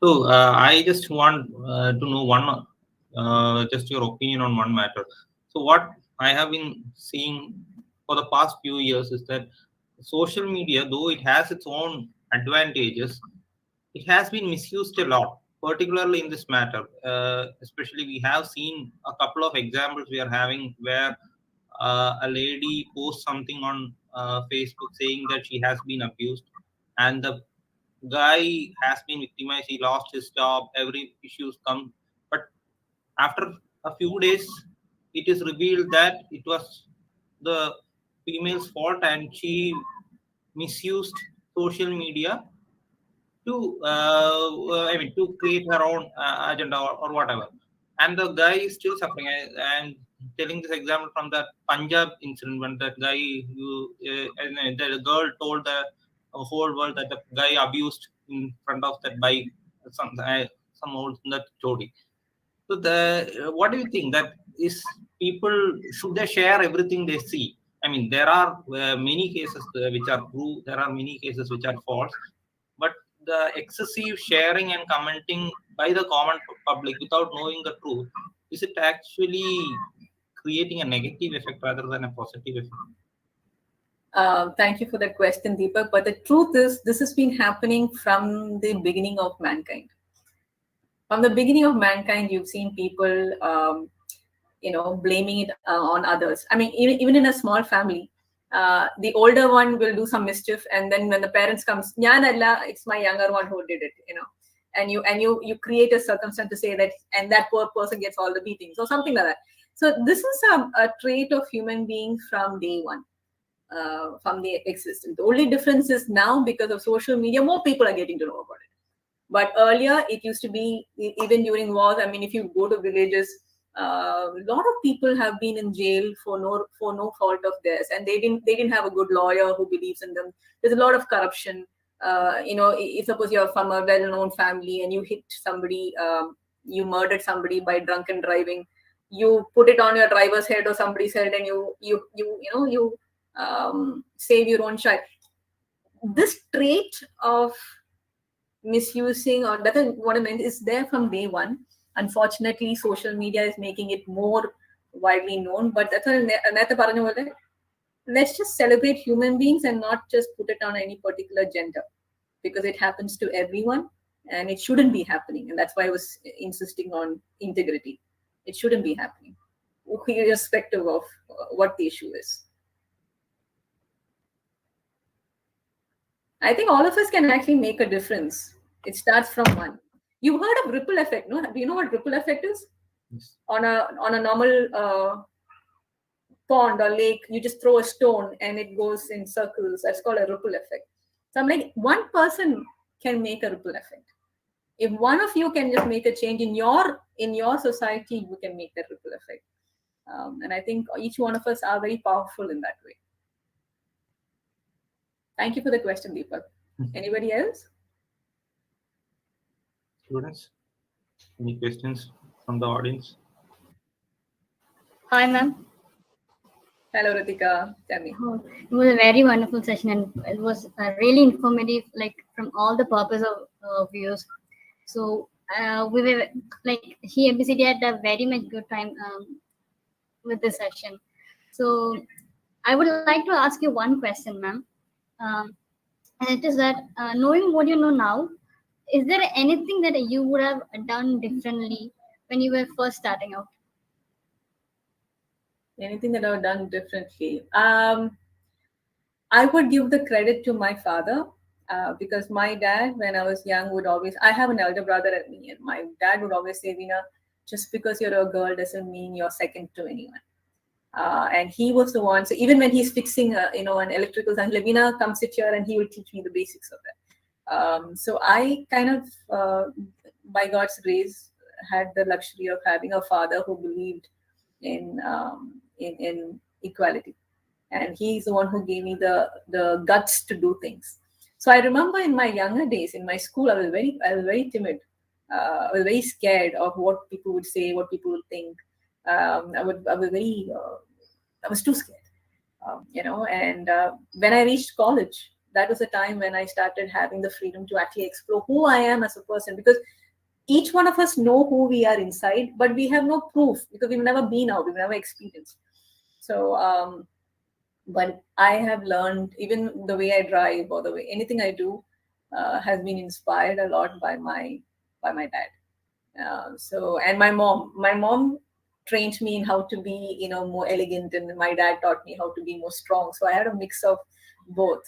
So I just want to know just your opinion on one matter. So what I have been seeing for the past few years is that social media, though it has its own advantages, it has been misused a lot, particularly in this matter. Especially, we have seen a couple of examples we are having where a lady posts something on Facebook saying that she has been abused, and the guy has been victimized. He lost his job. Every issues come, but after a few days, it is revealed that it was the female's fault, and she misused social media to to create her own agenda or whatever. And the guy is still suffering. I'm telling this example from the Punjab incident when that guy the girl told the whole world that the guy abused in front of that bike, some old that chodi. So what do you think that is, people should they share everything they see? I mean, there are many cases which are true. There are many cases which are false, but the excessive sharing and commenting by the common public without knowing the truth, is it actually creating a negative effect rather than a positive effect? Thank you for that question, Deepak. But the truth is, this has been happening from the beginning of mankind. From the beginning of mankind, you've seen people, blaming it on others. I mean, even in a small family, the older one will do some mischief, and then when the parents comes, it's my younger one who did it, and you create a circumstance to say that, and that poor person gets all the beatings or something like that. So this is a trait of human beings from day one, from the existence. The only difference is now, because of social media, more people are getting to know about it. But earlier, it used to be, even during wars. I mean, if you go to villages, a lot of people have been in jail for no fault of theirs, and they didn't have a good lawyer who believes in them. There's a lot of corruption. If suppose you're from a well-known family and you hit somebody, you murdered somebody by drunken driving, you put it on your driver's head or somebody's head, and you save your own child. This trait of misusing, or that's what I meant, is there from day one. Unfortunately, social media is making it more widely known. But that's what let's just celebrate human beings and not just put it on any particular gender, because it happens to everyone and it shouldn't be happening. And that's why I was insisting on integrity. It shouldn't be happening, irrespective of what the issue is. I think all of us can actually make a difference. It starts from one. You've heard of ripple effect, no? Do you know what ripple effect is? Yes. On a normal pond or lake, you just throw a stone and it goes in circles. That's called a ripple effect. So I'm like, one person can make a ripple effect. If one of you can just make a change in your society, you can make that ripple effect. And I think each one of us are very powerful in that way. Thank you for the question, Deepak. Anybody else? Students, any questions from the audience? Hi, ma'am. Hello, Ritika. Tell me. It was a very wonderful session, and it was really informative, like from all the purpose of views. So we were like, ISTE MBCET had a very much good time with this session. So I would like to ask you one question, ma'am. And it is that, knowing what you know now, is there anything that you would have done differently when you were first starting out? Anything that I've done differently? I would give the credit to my father, because my dad, when I was young, would always, I have an elder brother at me, and my dad would always say, Veena, just because you're a girl doesn't mean you're second to anyone. And he was the one, so even when he's fixing an electrical thing, Veena, come sit here, and he will teach me the basics of that. So I kind of, by God's grace, had the luxury of having a father who believed in equality, and he's the one who gave me the guts to do things. So I remember in my younger days in my school, I was very timid. I was very scared of what people would say, what people would think. I was too scared, And when I reached college, that was the time when I started having the freedom to actually explore who I am as a person. Because each one of us know who we are inside, but we have no proof because we've never been out, we've never experienced. So, but I have learned, even the way I drive or the way anything I do has been inspired a lot by my dad. So, and my mom trained me in how to be, more elegant, and my dad taught me how to be more strong. So I had a mix of both,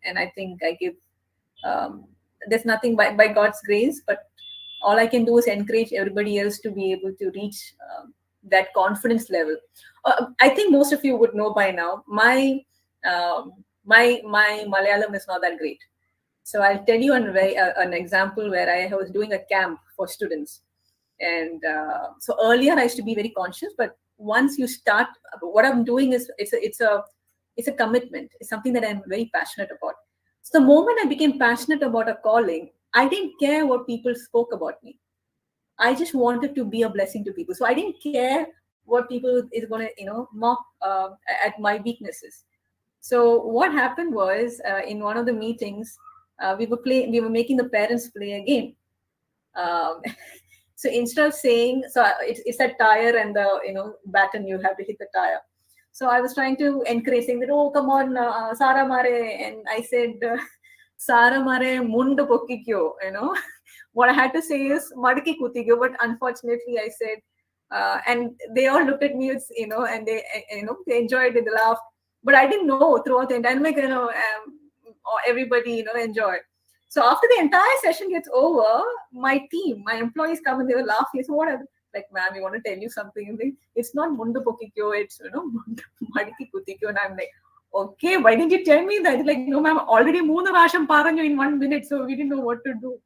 and I think I give. There's nothing by God's grace, but all I can do is encourage everybody else to be able to reach that confidence level. I think most of you would know by now. My Malayalam is not that great, so I'll tell you an example where I was doing a camp for students, and so earlier I used to be very conscious, but once you start, what I'm doing is it's a commitment. It's something that I'm very passionate about. So the moment I became passionate about a calling, I didn't care what people spoke about me. I just wanted to be a blessing to people. So I didn't care what people is going to, mock at my weaknesses. So what happened was, in one of the meetings, we were making the parents play a game. So instead of saying, it's a tire and the baton, you have to hit the tire. So I was trying to encourage, saying that, oh, come on, Sara Mare. And I said, Sara Mare mundu pokkikyo, What I had to say is madki kutikyo, but unfortunately I said, and they all looked at me, and they enjoyed it, they laughed. But I didn't know throughout the entire, everybody, enjoyed. So after the entire session gets over, my team, my employees come and they were laughing. So what? Like, ma'am, we want to tell you something. It's not mundu pokkikyo, it's madiki kutikyo. And I'm like, okay, why didn't you tell me that? Like, no, ma'am, already moonu rasham paranju in 1 minute, so we didn't know what to do.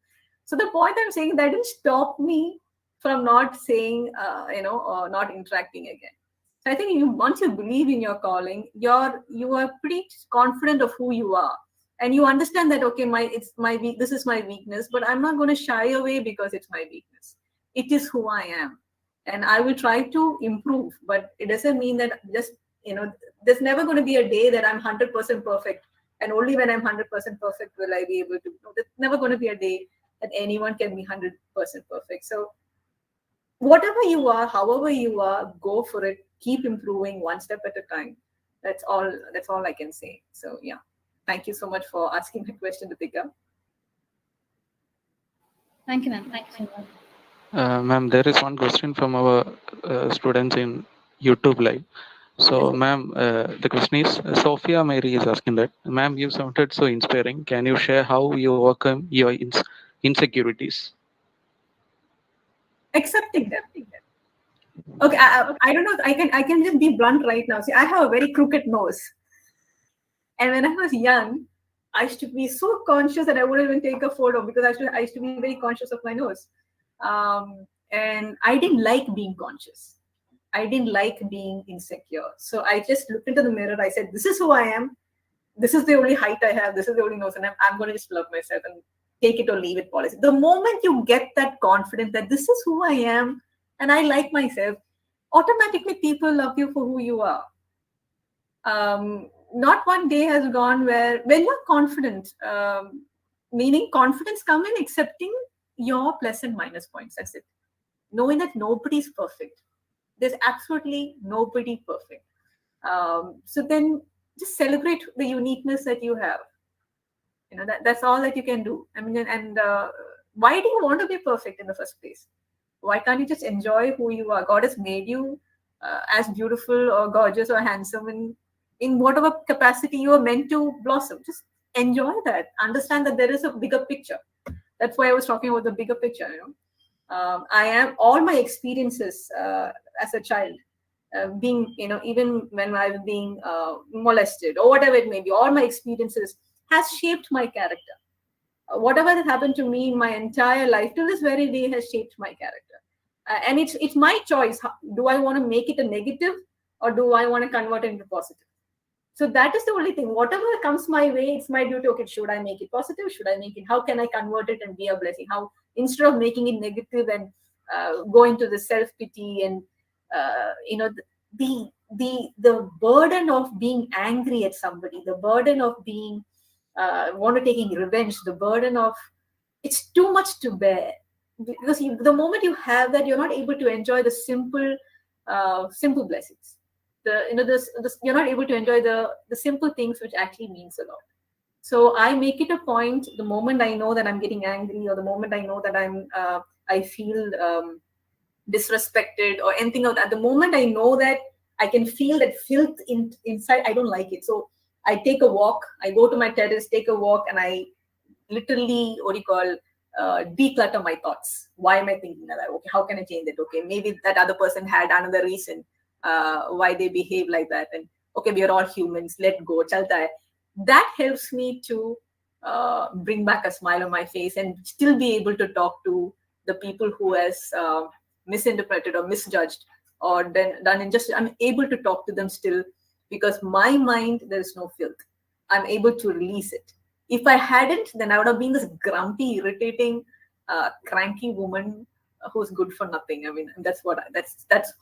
So the point I'm saying, that didn't stop me from not saying, not interacting again. So I think once you believe in your calling, you are pretty confident of who you are. And you understand that, okay, this is my weakness, but I'm not going to shy away because it's my weakness. It is who I am. And I will try to improve, but it doesn't mean that just, there's never going to be a day that I'm 100% perfect. And only when I'm 100% perfect will I be able to, there's never going to be a day that anyone can be 100% perfect. So whatever you are, however you are, go for it. Keep improving one step at a time. That's all I can say. So yeah. Thank you so much for asking the question, Deepika. Thank you, ma'am. Thank you so much. Ma'am, there is one question from our students in YouTube Live. So, ma'am, the question is, Sophia Mary is asking that, ma'am, you sounded so inspiring. Can you share how you overcome your insecurities? Accepting them. Okay, I don't know. I can just be blunt right now. See, I have a very crooked nose. And when I was young, I used to be so conscious that I wouldn't even take a photo because I used to be very conscious of my nose. And I didn't like being conscious. I didn't like being insecure. So I just looked into the mirror. I said, this is who I am. This is the only height I have. This is the only nose. And I'm going to just love myself and take it or leave it policy. The moment you get that confidence that this is who I am and I like myself, automatically people love you for who you are. Not one day has gone where, when you're confident, meaning confidence comes in accepting your plus and minus points. That's it. Knowing that nobody's perfect. There's absolutely nobody perfect. So then just celebrate the uniqueness that you have. That's all that you can do. I mean, and why do you want to be perfect in the first place? Why can't you just enjoy who you are? God has made you as beautiful or gorgeous or handsome in whatever capacity you are meant to blossom. Just enjoy that. Understand that there is a bigger picture. That's why I was talking about the bigger picture. I am all my experiences as a child, being, even when I was being molested or whatever it may be, all my experiences has shaped my character. Whatever has happened to me in my entire life till this very day has shaped my character. And it's my choice. Do I want to make it a negative or do I want to convert it into positive? So that is the only thing. Whatever comes my way, it's my duty. Okay, should I make it positive? Should I make it? How can I convert it and be a blessing? How, instead of making it negative and go into the self-pity and the burden of being angry at somebody, the burden of being taking revenge, the burden of, it's too much to bear. because the moment you have that, you're not able to enjoy the simple blessings. You're not able to enjoy the simple things which actually means a lot. So I make it a point, the moment I know that I'm getting angry, or the moment I know that I feel disrespected or anything of that, the moment I know that I can feel that filth inside, I don't like it. So I take a walk, I go to my terrace, take a walk, and I literally, declutter my thoughts. Why am I thinking that? Okay, how can I change it? Okay, maybe that other person had another reason why they behave like that. And okay, we are all humans, let go, chalta hai. That helps me to bring back a smile on my face and still be able to talk to the people who has misinterpreted or misjudged or done injustice. I'm able to talk to them still, because my mind, there is no filth. I'm able to release it. If I hadn't, then I would have been this grumpy, irritating, cranky woman who's good for nothing. I mean, that's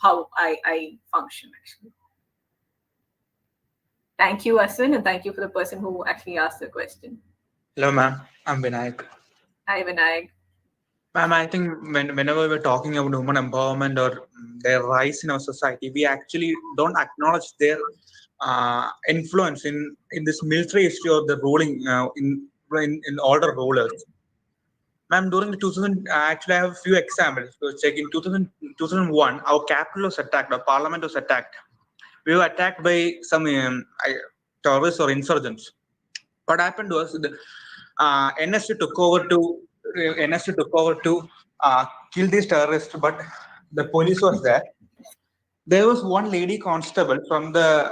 how I function, actually. Thank you, Aswin, and thank you for the person who actually asked the question. Hello, ma'am. I'm Vinayak. Hi, Vinayak. Ma'am, I think whenever we're talking about women empowerment or their rise in our society, we actually don't acknowledge their influence in this military history or the ruling in older rulers. Ma'am, during the 2000, actually, I have a few examples. So check in 2001, our capital was attacked, our parliament was attacked. We were attacked by some terrorists or insurgents. What happened was the NSC took over to kill these terrorists, but the police was there. There was one lady constable from the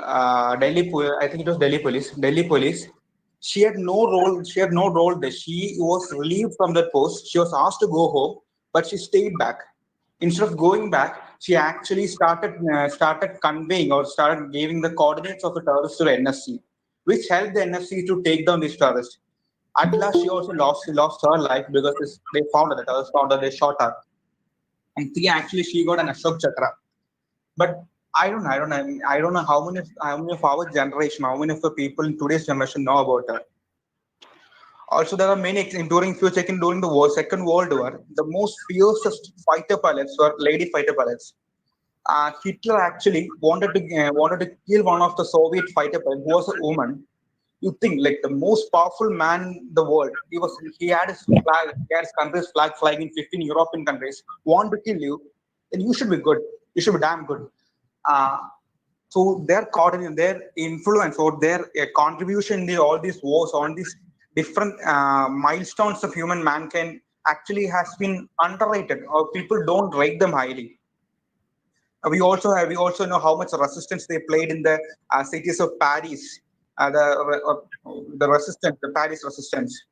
Delhi, I think it was Delhi police. She had no role there. She was relieved from that post. She was asked to go home, but she stayed back. Instead of going back, she actually started conveying or started giving the coordinates of the terrorists to the NSC, which helped the NSC to take down these terrorists. At last, she also lost her life because they found her. The terrorists found her. They shot her, and she got an Ashok Chakra. But I don't know how many of our generation, how many of the people in today's generation know about her. Also, there are many during the Second World War, the most fiercest fighter pilots were lady fighter pilots. Hitler actually wanted to kill one of the Soviet fighter pilots who was a woman. You think like the most powerful man in the world, he had his flag, he had his country's flag flying in 15 European countries. Want to kill you, then you should be good. You should be damn good. So their influence or their contribution in all these wars, on these different milestones of human mankind, actually has been underrated, or people don't rate them highly. We also know how much resistance they played in the cities of Paris, the Paris resistance.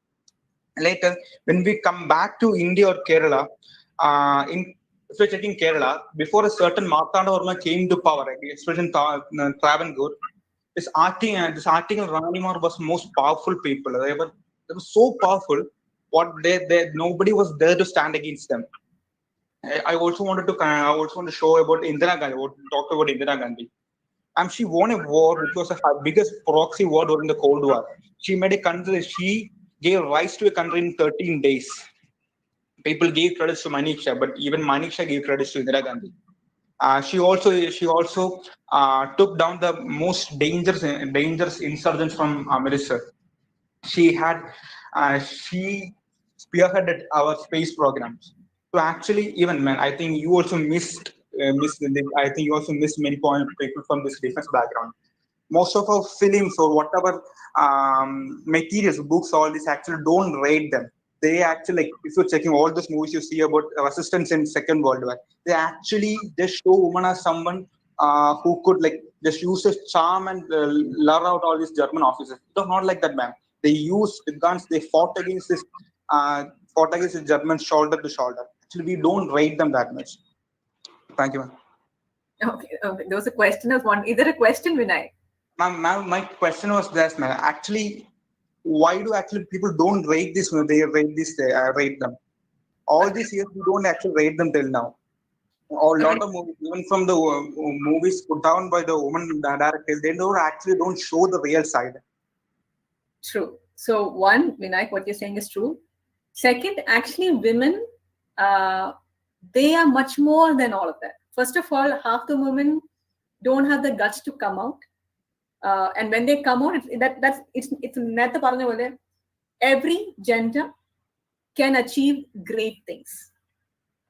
Later, when we come back to India or Kerala, if we're checking Kerala, before a certain Martanda Varma came to power, especially in Travancore, this article Ranimar was most powerful people. They were so powerful. Nobody was there to stand against them. I also want to show about Indira Gandhi. Talk about Indira Gandhi. She won a war which was her biggest proxy war during the Cold War. She made a country. She gave rise to a country in 13 days. People gave credits to Manekshaw, but even Manekshaw gave credits to Indira Gandhi. She also took down the most dangerous insurgents from Amritsar. She spearheaded our space programs. So actually, even man, I think you also missed. I think you also missed many people from this defense background. Most of our films or whatever materials, books, all this actually don't rate them. They actually, like, if you're checking all those movies you see about resistance in Second World War, they actually just show women as someone who could like just use his charm and lure out all these German officers. They're not like that, man. They used the guns. They fought against the Germans shoulder to shoulder. Actually, we don't rate them that much. Thank you, ma'am. Okay. There was a question. Is there a question, Vinay? Ma'am, my question was this, man. Actually, why do people don't rate this? They rate them. All these years, we don't actually rate them till now. A lot of movies, even from the movies put down by the woman directors, they don't show the real side. True. So one, Vinay, what you're saying is true. Second, actually, women they are much more than all of that. First of all, half the women don't have the guts to come out. And when they come out, it's every gender can achieve great things.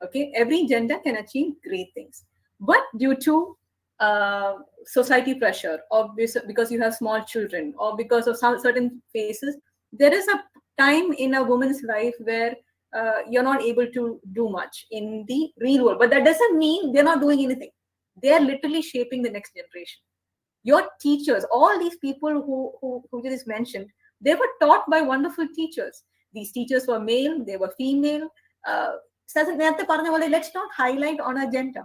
Okay, every gender can achieve great things, but due to society pressure, or because you have small children, or because of some certain phases, there is a time in a woman's life where you're not able to do much in the real world. But that doesn't mean they're not doing anything. They're literally shaping the next generation. Your teachers, all these people who you just mentioned, they were taught by wonderful teachers. These teachers were male, they were female. Let's not highlight on a gender.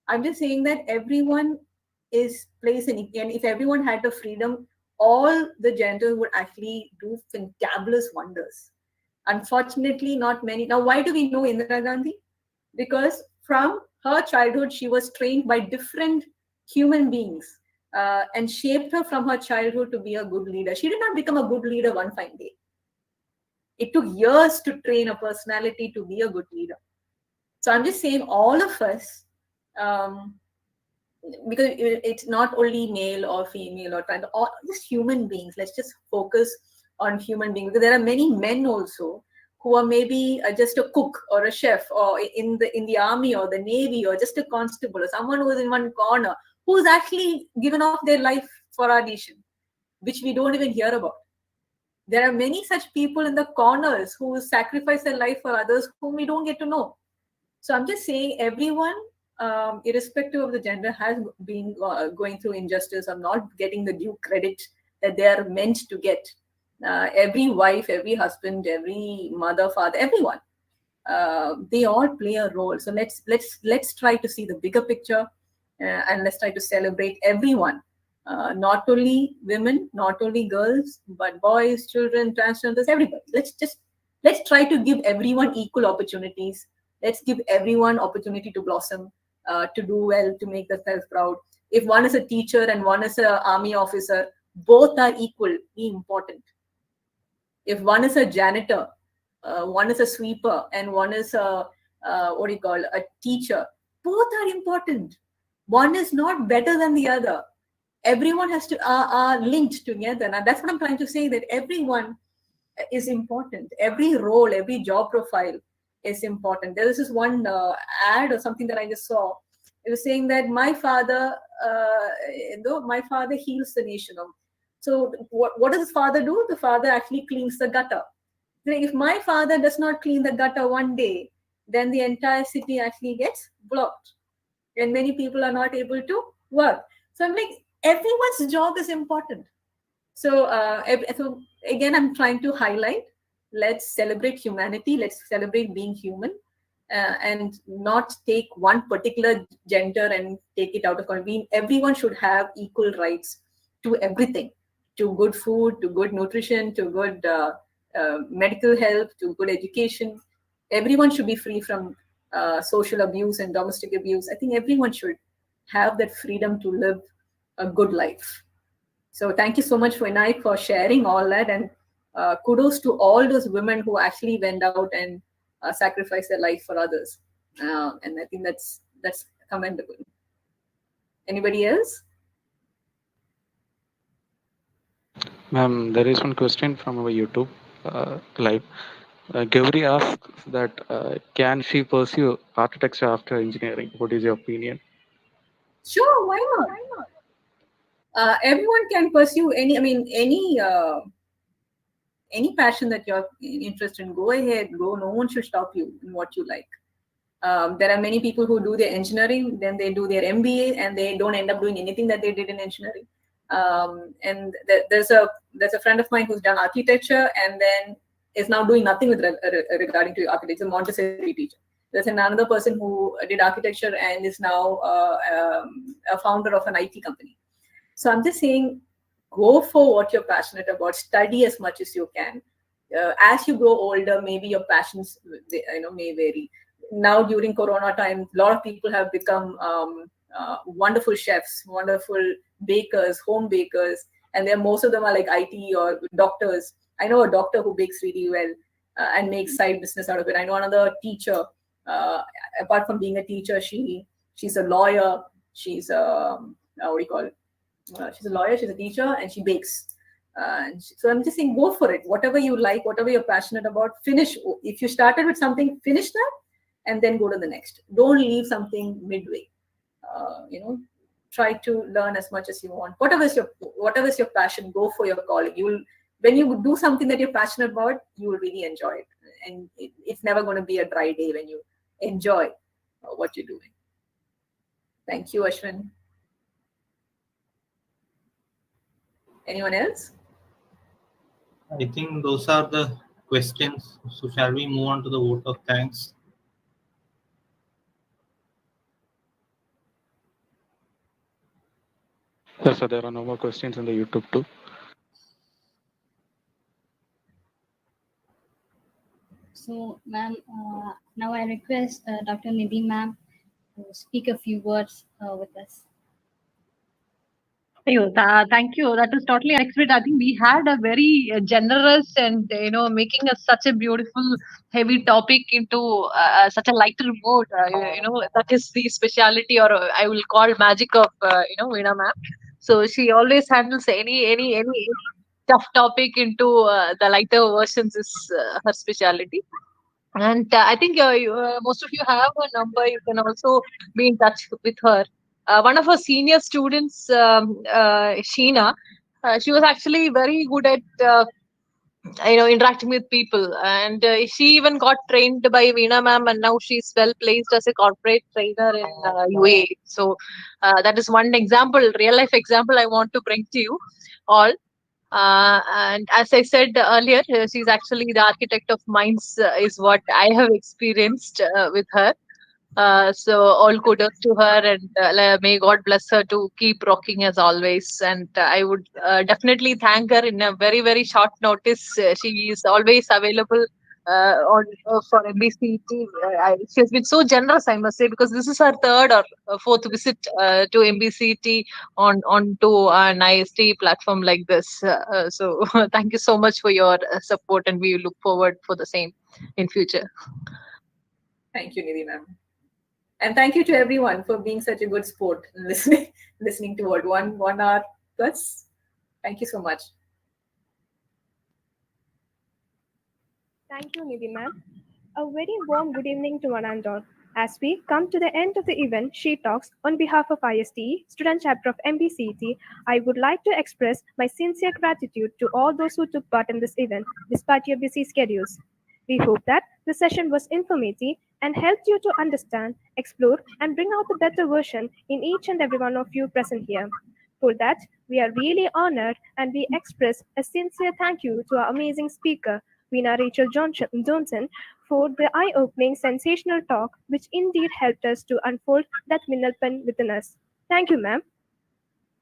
I'm just saying that everyone is placed in, and if everyone had the freedom, all the genders would actually do fantabulous wonders. Unfortunately, not many. Now, why do we know Indira Gandhi? Because from her childhood, she was trained by different human beings and shaped her from her childhood to be a good leader. She did not become a good leader one fine day. It took years to train a personality to be a good leader. So I'm just saying, all of us, because it's not only male or female or trans, all just human beings. Let's just focus on human beings. Because there are many men also who are maybe just a cook or a chef, or in the army or the navy, or just a constable, or someone who is in one corner, who's actually given off their life for our nation, which we don't even hear about. There are many such people in the corners who sacrifice their life for others whom we don't get to know. So I'm just saying, everyone, irrespective of the gender, has been going through injustice or not getting the due credit that they are meant to get. Every wife, every husband, every mother, father, everyone, they all play a role. So let's try to see the bigger picture, and let's try to celebrate everyone. Not only women, not only girls, but boys, children, transgenders, everybody. Let's try to give everyone equal opportunities. Let's give everyone opportunity to blossom, to do well, to make themselves proud. If one is a teacher and one is an army officer, both are equally important. If one is a janitor, one is a sweeper, and one is a teacher, both are important. One is not better than the other. Everyone has to are linked together. Now that's what I'm trying to say, that everyone is important. Every role, every job profile is important. There was this one ad or something that I just saw. It was saying that my father heals the nation. So what does his father do? The father actually cleans the gutter. If my father does not clean the gutter one day, then the entire city actually gets blocked, and many people are not able to work. So I'm like, everyone's job is important. So again, I'm trying to highlight, let's celebrate humanity, let's celebrate being human, and not take one particular gender and take it out of context. Everyone should have equal rights to everything, to good food, to good nutrition, to good medical help, to good education. Everyone should be free from social abuse and domestic abuse. I think everyone should have that freedom to live a good life. So thank you so much, Vinayak, for sharing all that, and kudos to all those women who actually went out and sacrificed their life for others. And I think that's commendable. Anybody else? Ma'am, there is one question from our YouTube live. Gauri asks that can she pursue architecture after engineering? What is your opinion? Sure, why not? Everyone can pursue any passion that you're interested in. Go ahead, go. No one should stop you in what you like. There are many people who do their engineering, then they do their MBA, and they don't end up doing anything that they did in engineering. And there's a friend of mine who's done architecture and then is now doing nothing with regarding to architecture. Montessori teacher. There's another person who did architecture and is now a founder of an IT company. So I'm just saying, go for what you're passionate about. Study as much as you can. As you grow older, maybe your passions may vary. Now during Corona time, a lot of people have become wonderful chefs, wonderful bakers, home bakers, and most of them are like IT or doctors. I know a doctor who bakes really well and makes side business out of it. I know another teacher Apart from being a teacher, she's a lawyer. She's a what do you call it? She's a lawyer. She's a teacher, and she bakes. So I'm just saying, go for it. Whatever you like, whatever you're passionate about, finish. If you started with something, finish that, and then go to the next. Don't leave something midway. Try to learn as much as you want. Whatever is your passion, go for your calling. When you do something that you're passionate about, you will really enjoy it, and it's never going to be a dry day when you enjoy what you're doing. Thank you, Ashwin. Anyone else? I think those are the questions. So shall we move on to the vote of thanks? Yes, sir, there are no more questions in the YouTube too. So, ma'am, now I request Dr. Nidhi ma'am to speak a few words with us. Thank you. That is totally unexpected. I think we had a very generous and making such a beautiful, heavy topic into such a lighter mode. That is the speciality, or I will call magic of Veena ma'am. So she always handles any tough topic into the lighter versions is her speciality. And I think most of you have her number. You can also be in touch with her. One of her senior students, Sheena, she was actually very good at interacting with people, and she even got trained by Veena ma'am, and now she's well placed as a corporate trainer in UAE. So that is one example, real life example I want to bring to you all. And as I said earlier, she's actually the architect of minds, is what I have experienced with her. So all kudos to her, and may God bless her to keep rocking as always. And I would definitely thank her in a very, very short notice. She is always available for MBCT. She has been so generous, I must say, because this is her third or fourth visit to MBCT onto an ISTE platform like this. So thank you so much for your support, and we look forward for the same in future. Thank you, Nidhi ma'am. And thank you to everyone for being such a good sport and listening to what 1 hour plus. Thank you so much. Thank you, Nidhi ma'am. A very warm good evening to one and all. As we come to the end of the event, She Talks, on behalf of ISTE, Student Chapter of MBCET, I would like to express my sincere gratitude to all those who took part in this event, despite your busy schedules. We hope that the session was informative and helped you to understand, explore, and bring out the better version in each and every one of you present here. For that, we are really honored, and we express a sincere thank you to our amazing speaker, Veena Rachel Johnson, for the eye-opening, sensational talk, which indeed helped us to unfold that Minnal pen within us. Thank you, ma'am.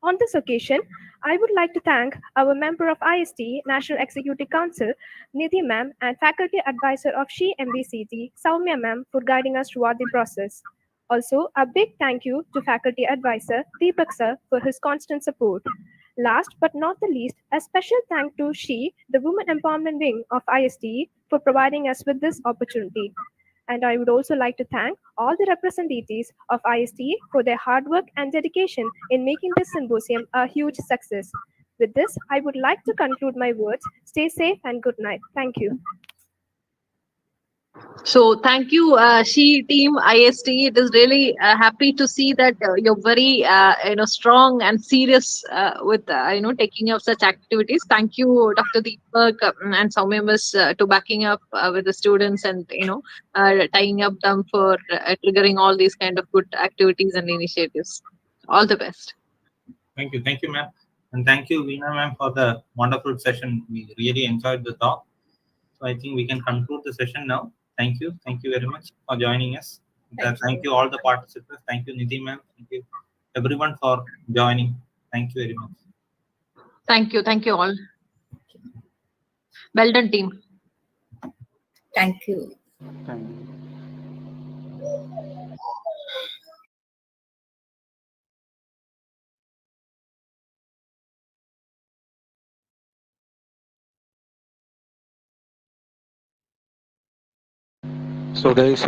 On this occasion, I would like to thank our member of ISTE National Executive Council, Nidhi ma'am, and faculty advisor of ISTE MBCET, Soumya ma'am, for guiding us throughout the process. Also, a big thank you to faculty advisor Deepak sir for his constant support. Last but not the least, a special thank to She, the Women Empowerment Wing of ISTE, for providing us with this opportunity. And I would also like to thank all the representatives of ISTE for their hard work and dedication in making this symposium a huge success. With this, I would like to conclude my words. Stay safe and good night. Thank you. So thank you, She team IST. It is really happy to see that you're very strong and serious with taking up such activities. Thank you, Dr. Deepak and Soumya Miss, to backing up with the students and tying up them for triggering all these kind of good activities and initiatives. All the best. Thank you, ma'am, and thank you, Veena ma'am, for the wonderful session. We really enjoyed the talk. So I think we can conclude the session now. Thank you very much for joining us. Thank you all the participants. Thank you, Nidhi ma'am. Thank you everyone for joining. Thank you very much. Thank you all. Well done, team. Thank you. Thank you. So guys,